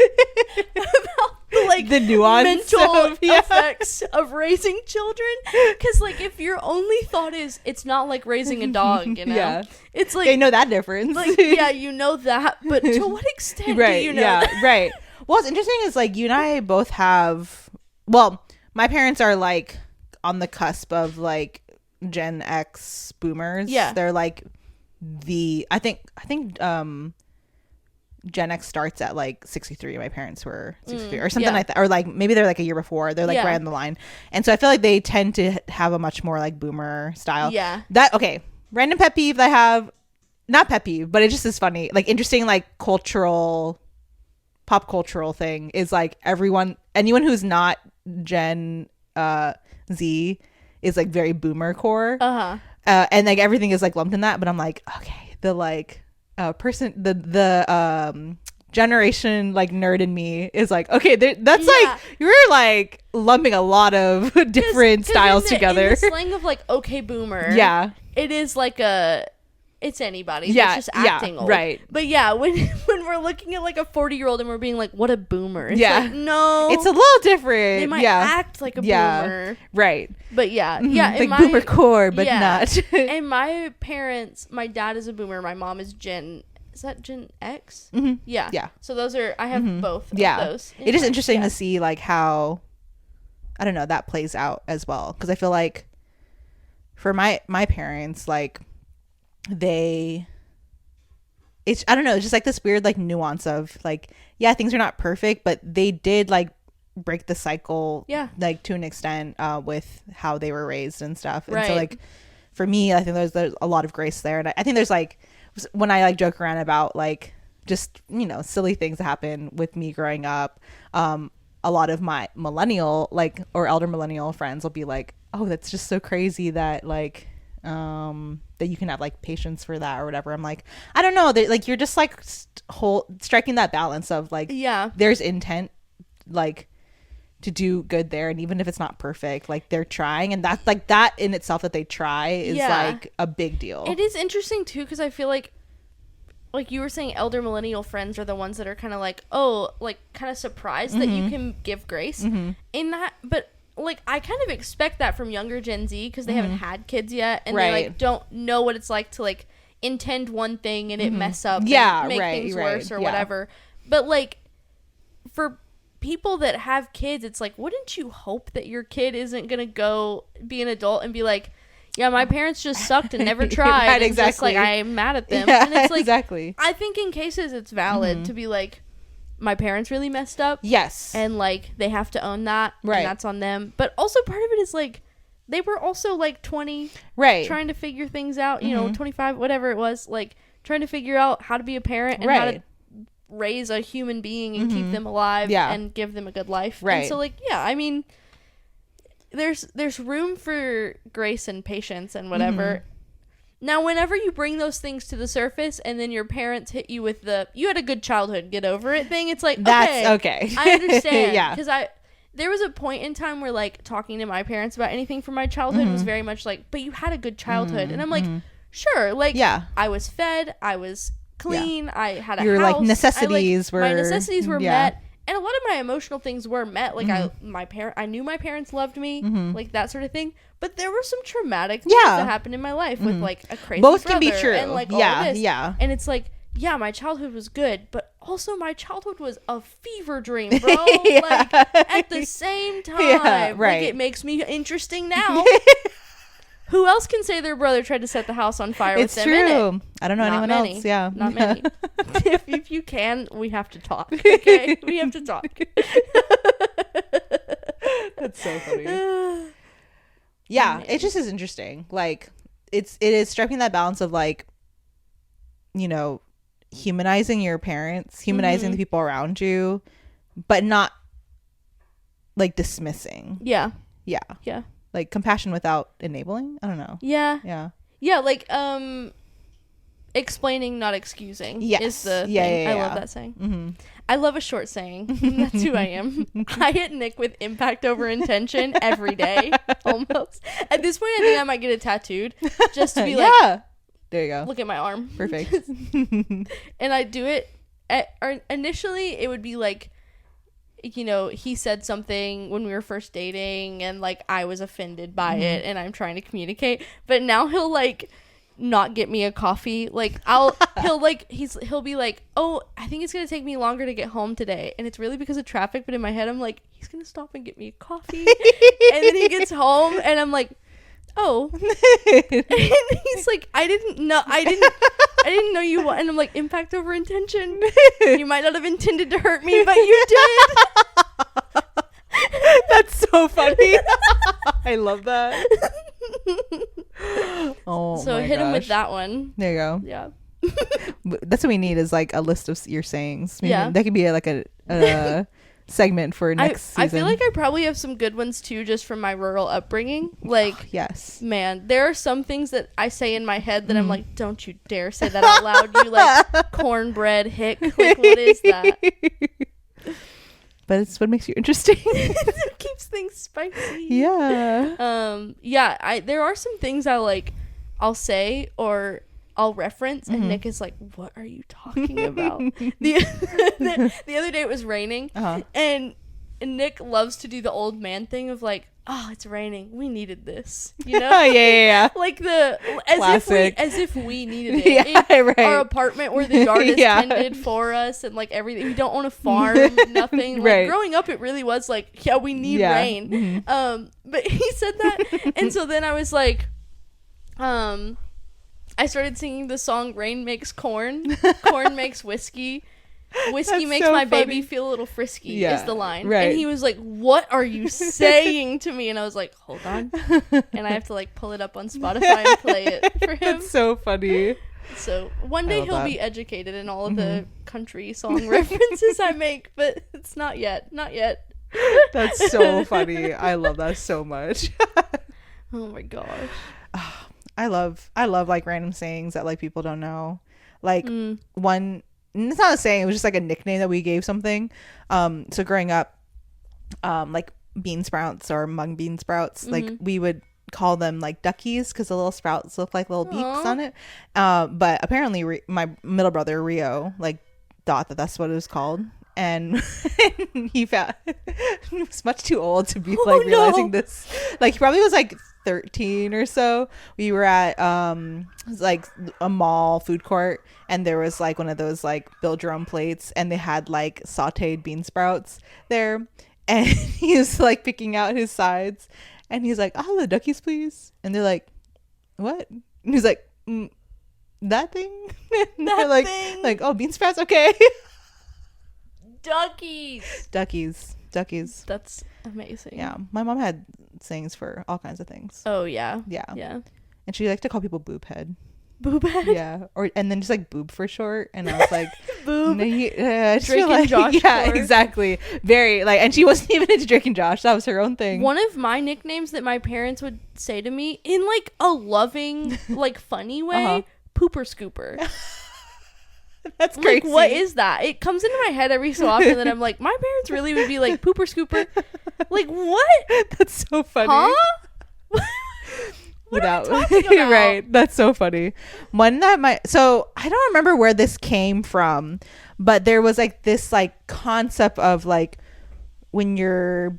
Speaker 2: like
Speaker 1: the nuance
Speaker 2: mental effects of raising children, because like if your only thought is it's not like raising a dog, you know, it's like
Speaker 1: they know that difference,
Speaker 2: like, yeah, you know that, but to what extent do you know that?
Speaker 1: Right. Well, what's interesting is like you and I both have, well, my parents are like on the cusp of like Gen X boomers. They're like I think Gen X starts at like 63. My parents were 63 or something like that, or like maybe they're like a year before. They're like right on the line, and so I feel like they tend to have a much more like boomer style. Random pet peeve that I have, not pet peeve, but it just is funny, like interesting, like pop cultural thing is like anyone who's not Gen Z is like very boomer core, and like everything is like lumped in that. But I'm like, okay, the like generation like nerd in me is like, okay, that's like you're like lumping a lot of different styles together.
Speaker 2: In the slang of like, okay, boomer, it is like it's anybody that's just acting old, right? But when we're looking at like a 40-year-old and we're being like, what a boomer, it's like, no,
Speaker 1: it's a little different.
Speaker 2: They might act like a boomer,
Speaker 1: right?
Speaker 2: But
Speaker 1: like boomer core, but not.
Speaker 2: And my parents, my dad is a boomer, my mom is Gen X? Yeah. So those are, I have both of those.
Speaker 1: It is interesting to see like how, I don't know, that plays out as well, because I feel like for my parents, like I don't know, it's just like this weird like nuance of like, things are not perfect, but they did like break the cycle like to an extent with how they were raised and stuff. And so like for me, I think there's a lot of grace there, and I think there's like, when I like joke around about like just, you know, silly things that happen with me growing up, a lot of my millennial like or elder millennial friends will be like, oh, that's just so crazy that like that you can have like patience for that or whatever. I'm like, I don't know, like you're just like striking that balance of like, there's intent like to do good there, and even if it's not perfect, like they're trying, and that's like that in itself, that they try is like a big deal.
Speaker 2: It is interesting too, because I feel like you were saying, elder millennial friends are the ones that are kind of like, oh, like kind of surprised that you can give grace in that. But like I kind of expect that from younger Gen Z, because they haven't had kids yet, and they like don't know what it's like to like intend one thing and it mess up, and make things worse or whatever. But like for people that have kids, it's like, wouldn't you hope that your kid isn't gonna go be an adult and be like, yeah, my parents just sucked and never tried,
Speaker 1: right,
Speaker 2: and just like I'm mad at them. And it's like, I think in cases it's valid to be like, my parents really messed up, and like they have to own that, and that's on them. But also part of it is like, they were also like 20, trying to figure things out, you know, 25, whatever it was, like trying to figure out how to be a parent and how to raise a human being and keep them alive and give them a good life.
Speaker 1: Right.
Speaker 2: And so, like, yeah, I mean, there's room for grace and patience and whatever. Now, whenever you bring those things to the surface and then your parents hit you with the "you had a good childhood, get over it" thing, it's like,
Speaker 1: that's okay.
Speaker 2: I understand.
Speaker 1: Yeah.
Speaker 2: Because there was a point in time where, like, talking to my parents about anything from my childhood was very much like, but you had a good childhood. And I'm like, sure. Like, I was fed. I was clean. I had a house.
Speaker 1: Your, like, necessities were...
Speaker 2: My necessities were met. And a lot of my emotional things were met. Like, I knew my parents loved me. Like, that sort of thing. But there were some traumatic things that happened in my life with, like, a crazy
Speaker 1: Both
Speaker 2: brother
Speaker 1: can be true.
Speaker 2: and, like, all of this. And it's like, yeah, my childhood was good, but also my childhood was a fever dream, bro. Like, at the same time.
Speaker 1: Right.
Speaker 2: Like, it makes me interesting now. Who else can say their brother tried to set the house on fire with them in it?
Speaker 1: It's true. I don't know anyone else. Yeah.
Speaker 2: Not many. If you can, we have to talk. Okay? We have to talk.
Speaker 1: That's so funny. Yeah, it just is interesting. Like, it is striking that balance of, like, you know, humanizing your parents, humanizing the people around you, but not, like, dismissing. Yeah. Like, compassion without enabling. I don't know. Yeah,
Speaker 2: like, explaining, not excusing is the thing. I love that saying. I love a short saying. That's who I am. I hit Nick with impact over intention every day, almost. At this point, I think I might get it tattooed just to be like,
Speaker 1: there you go.
Speaker 2: Look at my arm.
Speaker 1: Perfect.
Speaker 2: And I do it, initially, it would be like, you know, he said something when we were first dating and, like, I was offended by it and I'm trying to communicate. But now he'll, like, not get me a coffee. Like, he'll be like, oh, I think it's gonna take me longer to get home today, and it's really because of traffic. But in my head, I'm like, he's gonna stop and get me a coffee. And then he gets home and I'm like, oh. And he's like, I didn't know you want. And I'm like, impact over intention. You might not have intended to hurt me, but you did.
Speaker 1: That's so funny. I love that. Oh,
Speaker 2: so hit him with that one.
Speaker 1: There you go.
Speaker 2: Yeah.
Speaker 1: That's what we need, is, like, a list of your sayings. Maybe that could be like a segment for next season.
Speaker 2: I feel like I probably have some good ones too, just from my rural upbringing. Like,
Speaker 1: yes,
Speaker 2: man, there are some things that I say in my head that I'm like, don't you dare say that out loud, you, like, cornbread hick. Like, what is that?
Speaker 1: But it's what makes you interesting.
Speaker 2: It keeps things spicy.
Speaker 1: Yeah.
Speaker 2: There are some things I'll say or I'll reference, and Nick is like, what are you talking about? the other day it was raining, and Nick loves to do the old man thing of, like, oh, it's raining, we needed this, you know?
Speaker 1: Yeah.
Speaker 2: Like, as if we needed it.
Speaker 1: Yeah, right.
Speaker 2: Our apartment where the yard is tended for us, and, like, everything. We don't own a farm, nothing. Like,
Speaker 1: right.
Speaker 2: Growing up, it really was like, yeah, we need rain. But he said that, and so then I was like, I started singing the song "Rain Makes Corn, Corn Makes Whiskey, Whiskey
Speaker 1: That's
Speaker 2: Makes
Speaker 1: so
Speaker 2: my
Speaker 1: funny.
Speaker 2: Baby Feel a Little Frisky," is the line.
Speaker 1: Right.
Speaker 2: And he was like, what are you saying to me? And I was like, hold on. And I have to, like, pull it up on Spotify and play it for him.
Speaker 1: That's so funny.
Speaker 2: So one day he'll be educated in all of the country song references I make, but it's not yet. Not yet.
Speaker 1: That's so funny. I love that so much.
Speaker 2: Oh my gosh.
Speaker 1: I love like random sayings that, like, people don't know. Like one, it's not a saying, it was just like a nickname that we gave something. So growing up, like bean sprouts or mung bean sprouts, like we would call them, like, duckies, because the little sprouts look like little beaks on it. But apparently my middle brother Rio, like, thought that that's what it was called. And he was much too old to be realizing this. Like, he probably was like 13 or so. We were at like a mall food court, and there was, like, one of those, like, build your own plates, and they had, like, sauteed bean sprouts there, and he was, like, picking out his sides, and he's like, "Oh, the duckies, please." And they're like, "What?" And he's like, "That thing." And they're like,
Speaker 2: thing.
Speaker 1: Like, "Oh, bean sprouts, okay." Duckies.
Speaker 2: That's amazing.
Speaker 1: Yeah, my mom had sayings for all kinds of things.
Speaker 2: Oh yeah.
Speaker 1: And she liked to call people boob head.
Speaker 2: Boobhead.
Speaker 1: Yeah, and then just like boob for short, and I was like,
Speaker 2: Boob.
Speaker 1: I just
Speaker 2: Drake
Speaker 1: feel
Speaker 2: and Josh
Speaker 1: yeah,
Speaker 2: for.
Speaker 1: exactly, very like, and she wasn't even into Drake and Josh. That was her own thing.
Speaker 2: One of my nicknames that my parents would say to me in like a loving, like funny way, pooper scooper.
Speaker 1: That's crazy.
Speaker 2: Like, what is that? It comes into my head every so often that I'm like, my parents really would be like pooper scooper. Like, what?
Speaker 1: That's so funny.
Speaker 2: Huh? What
Speaker 1: Without
Speaker 2: are we talking about?
Speaker 1: right, that's so funny. One that so I don't remember where this came from, but there was like this like concept of like when you're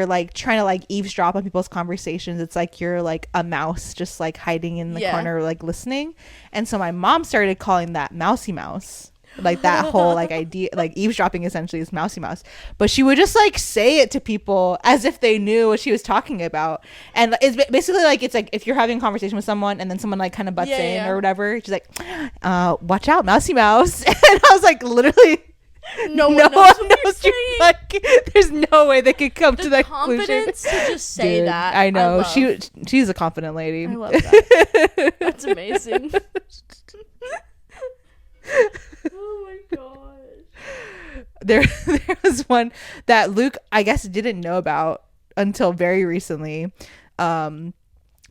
Speaker 1: like trying to like eavesdrop on people's conversations, it's like you're like a mouse just like hiding in the corner like listening. And so my mom started calling that mousy mouse, like that whole like idea, like eavesdropping essentially is mousy mouse. But she would just like say it to people as if they knew what she was talking about. And it's basically like, it's like if you're having a conversation with someone and then someone like kind of butts in or whatever, she's like, watch out, mousy mouse. And I was like, literally
Speaker 2: no one knows
Speaker 1: you. Like, there's no way they could come to that conclusion.
Speaker 2: Confidence to just say
Speaker 1: Dude,
Speaker 2: that.
Speaker 1: I know. She's a confident lady.
Speaker 2: I love that. That's amazing. Oh my gosh.
Speaker 1: There was one that Luke, I guess, didn't know about until very recently.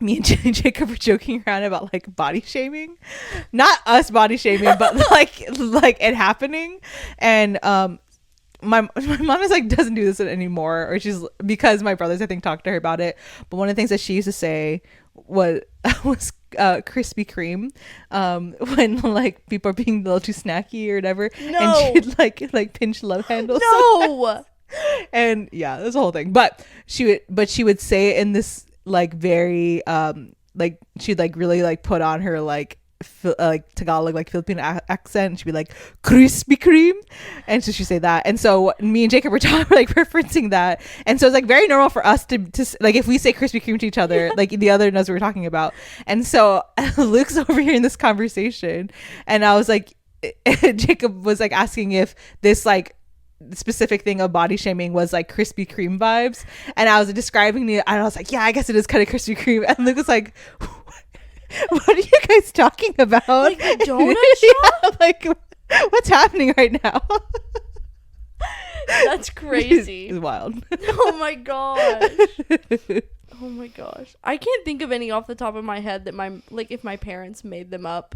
Speaker 1: Me and Jacob were joking around about like body shaming, not us body shaming, but like it happening. And my mom is like doesn't do this anymore, or she's, because my brothers I think talked to her about it. But one of the things that she used to say was Krispy Kreme, when like people are being a little too snacky or whatever, and she'd like pinch love handles.
Speaker 2: No.
Speaker 1: And yeah, there's a whole thing. But she would say it in this like very like she'd like really like put on her like Tagalog like Filipino accent. She'd be like Krispy Kreme, and so she'd say that. And so me and Jacob were like referencing that, and so it's like very normal for us to like, if we say Krispy Kreme to each other, like the other knows what we're talking about. And so Luke's over here in this conversation, and I was like Jacob was like asking if this like specific thing of body shaming was like Krispy Kreme vibes, and I was describing it, and I was like, yeah, I guess it is kind of Krispy Kreme. And Luke was like, what are you guys talking about?
Speaker 2: Like the donut shop?
Speaker 1: Like, what's happening right now?
Speaker 2: That's crazy.
Speaker 1: It's wild.
Speaker 2: Oh my gosh. Oh my gosh. I can't think of any off the top of my head that if my parents made them up.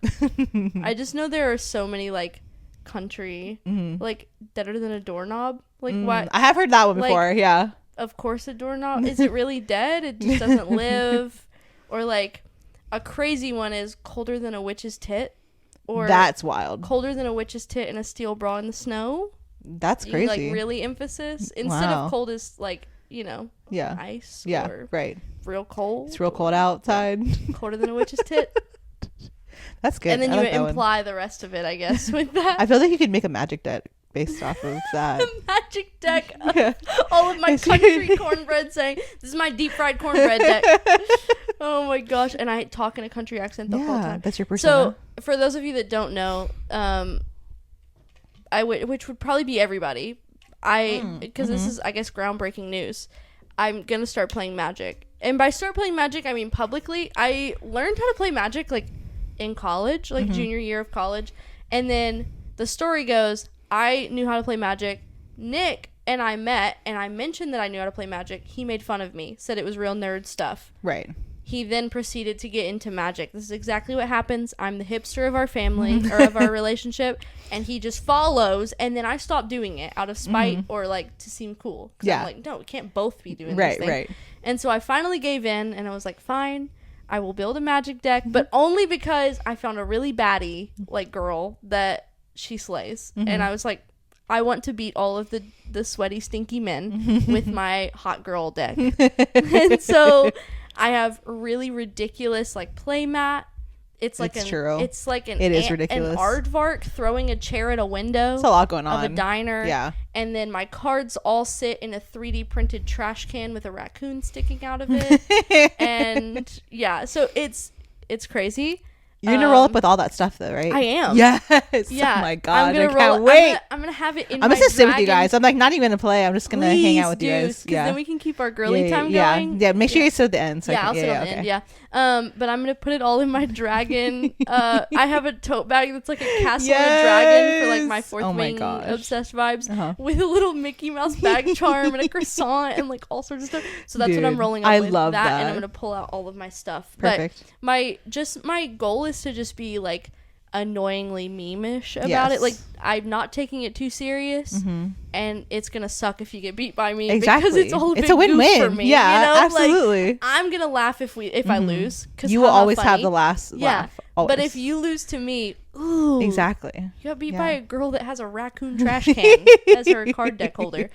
Speaker 2: I just know there are so many like country, like deader than a doorknob. Like what?
Speaker 1: I have heard that one before.
Speaker 2: Like,
Speaker 1: yeah.
Speaker 2: Of course a doorknob. Is it really dead? It just doesn't live. Or like a crazy one is colder than a witch's tit. Or
Speaker 1: that's wild.
Speaker 2: Colder than a witch's tit in a steel bra in the snow.
Speaker 1: That's crazy.
Speaker 2: Like really emphasis instead of cold is like, you know, ice.
Speaker 1: Yeah,
Speaker 2: or
Speaker 1: right.
Speaker 2: Real cold.
Speaker 1: It's real cold outside.
Speaker 2: Colder than a witch's tit.
Speaker 1: That's good.
Speaker 2: And then you imply the rest of it, I guess, with that.
Speaker 1: I feel like you could make a magic deck based off of that.
Speaker 2: A magic deck of all of my country cornbread saying, this is my deep fried cornbread deck. Oh my gosh. And I talk in a country accent the whole time.
Speaker 1: That's your persona.
Speaker 2: So for those of you that don't know, which would probably be everybody, because this is, I guess, groundbreaking news, I'm gonna start playing Magic. And by start playing Magic, I mean publicly. I learned how to play Magic like in college, like junior year of college. And then the story goes, I knew how to play Magic. Nick and I met, and I mentioned that I knew how to play Magic. He made fun of me, said it was real nerd stuff.
Speaker 1: Right.
Speaker 2: He then proceeded to get into Magic. This is exactly what happens. I'm the hipster of our family, or of our relationship, and he just follows, and then I stop doing it out of spite or like to seem cool. I'm like, no, we can't both be doing this thing. Right. And so I finally gave in, and I was like, fine, I will build a Magic deck, but only because I found a really baddie like girl that she slays. And I was like, I want to beat all of the sweaty, stinky men with my hot girl deck. And so I have really ridiculous like play mat. It's like it is ridiculous. An aardvark throwing a chair at a window.
Speaker 1: It's a lot going on.
Speaker 2: Of a diner.
Speaker 1: Yeah.
Speaker 2: And then my cards all sit in a 3D printed trash can with a raccoon sticking out of it. And yeah, so it's crazy.
Speaker 1: You're gonna roll up with all that stuff though, right?
Speaker 2: I am.
Speaker 1: Yes.
Speaker 2: Yeah.
Speaker 1: Oh my god, I
Speaker 2: roll,
Speaker 1: can't wait.
Speaker 2: I'm gonna have it in.
Speaker 1: I'm just gonna sit with you guys. I'm like not even gonna play. I'm just gonna hang out with you guys.
Speaker 2: Yeah. Then we can keep our girly time going.
Speaker 1: Yeah. Make sure you sit at the end. So
Speaker 2: I'll sit on the end. Yeah. But I'm gonna put it all in my dragon. I have a tote bag that's like a castle and dragon for like my fourth wing obsessed vibes with a little Mickey Mouse bag charm and a croissant and like all sorts of stuff. So that's what I'm rolling up with. I love that, and I'm gonna pull out all of my stuff. Perfect. But my goal is to just be like annoyingly meme-ish about it. Like I'm not taking it too serious, and it's gonna suck if you get beat by me because it's all a win-win for me.
Speaker 1: Yeah,
Speaker 2: you know?
Speaker 1: absolutely.
Speaker 2: Like, I'm gonna laugh if I lose because
Speaker 1: you will always have the last laugh. Always.
Speaker 2: But if you lose to me, ooh,
Speaker 1: exactly,
Speaker 2: you got beat by a girl that has a raccoon trash can as her card deck holder.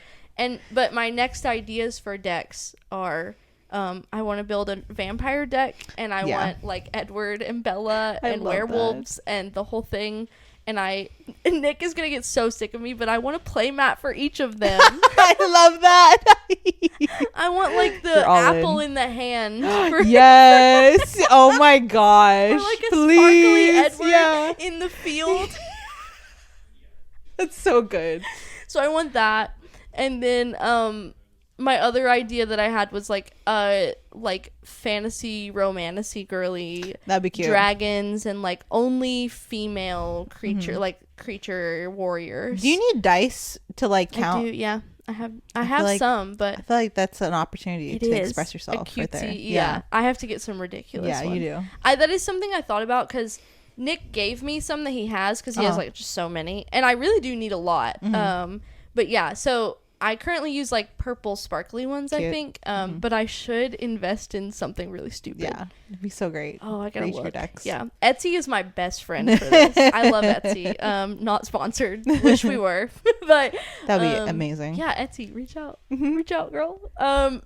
Speaker 2: But my next ideas for decks are. I want to build a vampire deck, and I want like Edward and Bella and werewolves and the whole thing. And Nick is gonna get so sick of me, but I want a play mat for each of them.
Speaker 1: I love that.
Speaker 2: I want like the apple in the hand.
Speaker 1: Yes. Oh my gosh.
Speaker 2: Or like a sparkly Edward in the field.
Speaker 1: That's so good.
Speaker 2: So I want that, and then my other idea that I had was like fantasy romancy girly.
Speaker 1: That'd be cute.
Speaker 2: Dragons and like only female creature like creature warriors.
Speaker 1: Do you need dice to like count?
Speaker 2: I do, yeah. I have like, some, but
Speaker 1: I feel like that's an opportunity to express yourself right there.
Speaker 2: Yeah. I have to get some ridiculous ones.
Speaker 1: You do.
Speaker 2: That is something I thought about because Nick gave me some that he has because he has like just so many, and I really do need a lot. But yeah, so I currently use like purple sparkly ones, I think. But I should invest in something really stupid.
Speaker 1: Yeah, it'd be so great.
Speaker 2: Oh, I gotta look. Decks. Yeah, Etsy is my best friend for this. I love Etsy. Not sponsored. Wish we were, but
Speaker 1: that'd be amazing.
Speaker 2: Yeah, Etsy, reach out, reach out, girl.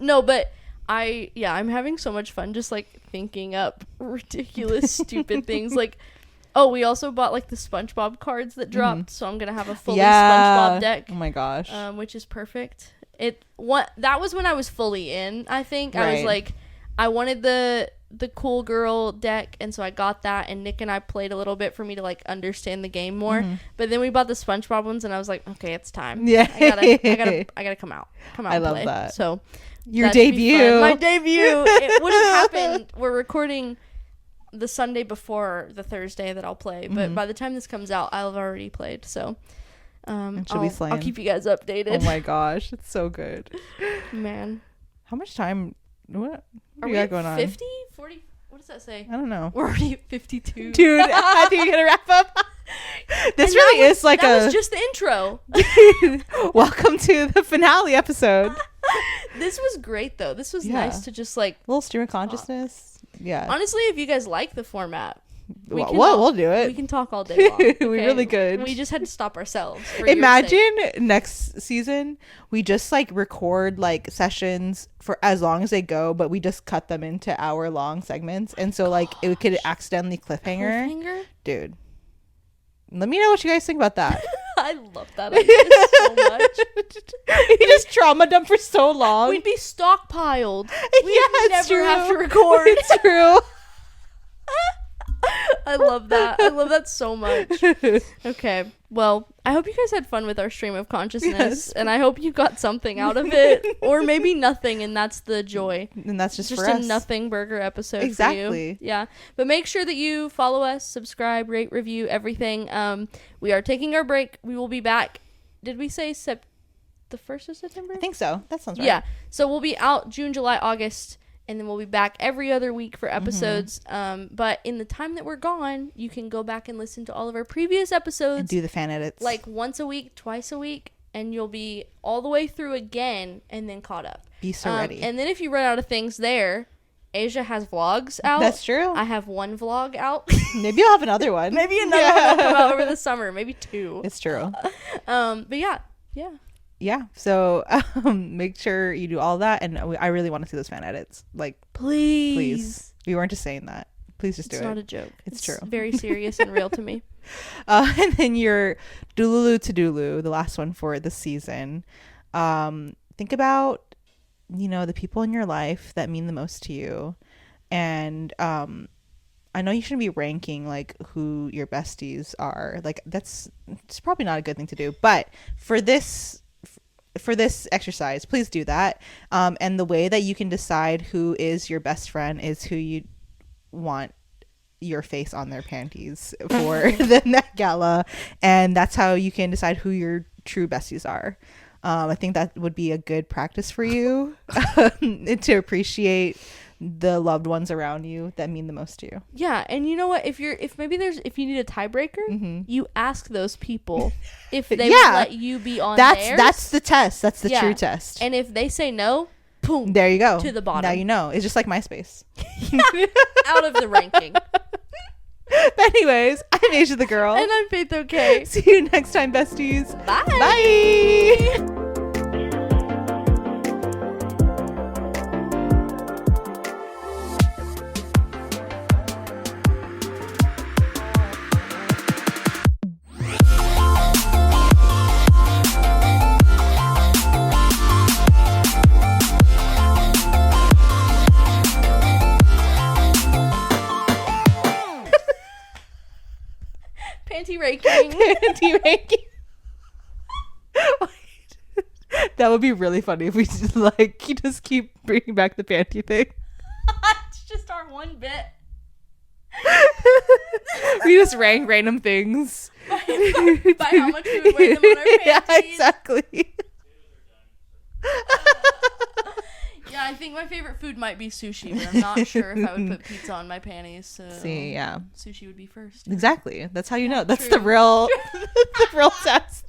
Speaker 2: No, but I'm having so much fun just like thinking up ridiculous, stupid things like. Oh, we also bought like the SpongeBob cards that dropped, so I'm gonna have a fully SpongeBob deck.
Speaker 1: Oh my gosh,
Speaker 2: which is perfect. That was when I was fully in. I think I was like, I wanted the cool girl deck, and so I got that. And Nick and I played a little bit for me to like understand the game more. But then we bought the SpongeBob ones, and I was like, okay, it's time. Yeah, I gotta come out. I love that. So
Speaker 1: your debut,
Speaker 2: my debut. It would have happened. We're recording the Sunday before the Thursday that I'll play, but by the time this comes out I'll have already played, so I'll keep you guys updated.
Speaker 1: Oh my gosh, it's so good.
Speaker 2: Man,
Speaker 1: how much time what
Speaker 2: are we got going on? 50 40 what does that say?
Speaker 1: I don't know.
Speaker 2: We're already at 52.
Speaker 1: Dude, I think you're gonna wrap up. This really is like
Speaker 2: that was just the intro.
Speaker 1: Welcome to the finale episode.
Speaker 2: This was great though. This was nice to just like
Speaker 1: a little stream of consciousness. Yeah.
Speaker 2: Honestly, if you guys like the format,
Speaker 1: we'll do it.
Speaker 2: We can talk all day long. Okay?
Speaker 1: We really could.
Speaker 2: We just had to stop ourselves.
Speaker 1: Imagine next season we just like record like sessions for as long as they go, but we just cut them into hour-long segments, and so like it could accidentally cliffhanger. Dude, let me know what you guys think about that.
Speaker 2: I love that idea so much.
Speaker 1: You just trauma dump for so long.
Speaker 2: We'd be stockpiled. We'd never have to record.
Speaker 1: It's true.
Speaker 2: I love that. I love that so much. Okay. Well, I hope you guys had fun with our stream of consciousness, and I hope you got something out of it, or maybe nothing, and that's the joy.
Speaker 1: And that's just for
Speaker 2: a
Speaker 1: us.
Speaker 2: nothing burger episode for you. Yeah. But make sure that you follow us, subscribe, rate, review, everything. We are taking our break. We will be back. Did we say the 1st of September?
Speaker 1: I think so. That sounds right.
Speaker 2: Yeah. So we'll be out June, July, August. And then we'll be back every other week for episodes. But in the time that we're gone, you can go back and listen to all of our previous episodes.
Speaker 1: And do the fan edits.
Speaker 2: Like once a week, twice a week. And you'll be all the way through again and then caught up.
Speaker 1: Be so ready.
Speaker 2: And then if you run out of things there, Asia has vlogs out.
Speaker 1: That's true.
Speaker 2: I have one vlog out.
Speaker 1: Maybe you'll have another one.
Speaker 2: Maybe another one will come out over the summer. Maybe 2.
Speaker 1: It's true.
Speaker 2: But yeah.
Speaker 1: Yeah, so make sure you do all that, and I really want to see those fan edits. Like, please. We weren't just saying that. Please just do it.
Speaker 2: It's not a joke.
Speaker 1: It's true.
Speaker 2: Very serious and real to me.
Speaker 1: And then your Dululu to Dulu, the last one for the season. Think about, the people in your life that mean the most to you, and I know you shouldn't be ranking like who your besties are. Like it's probably not a good thing to do. But for this exercise, please do that. And the way that you can decide who is your best friend is who you want your face on their panties for the Met Gala, and that's how you can decide who your true besties are. I think that would be a good practice for you to appreciate the loved ones around you that mean the most to you.
Speaker 2: Yeah, and you know what? If you need a tiebreaker, you ask those people if they would let you be on theirs. That's
Speaker 1: the test. That's the true test.
Speaker 2: And if they say no, boom,
Speaker 1: there you go.
Speaker 2: To the bottom.
Speaker 1: Now you know. It's just like MySpace.
Speaker 2: Out of the ranking.
Speaker 1: But anyways, I'm Asia the Girl.
Speaker 2: And I'm Faith Okay.
Speaker 1: See you next time, besties.
Speaker 2: Bye.
Speaker 1: Bye.
Speaker 2: Panty ranking.
Speaker 1: Panty ranking. That would be really funny if we just keep bringing back the panty thing.
Speaker 2: It's just our one bit.
Speaker 1: We just rank random things.
Speaker 2: By how much we would weigh them on our panties.
Speaker 1: Yeah, exactly.
Speaker 2: Yeah, I think my favorite food might be sushi, but I'm not sure if I would put pizza on my panties. So
Speaker 1: see, yeah,
Speaker 2: sushi would be first.
Speaker 1: Exactly. That's how you know. That's
Speaker 2: True.
Speaker 1: the real test.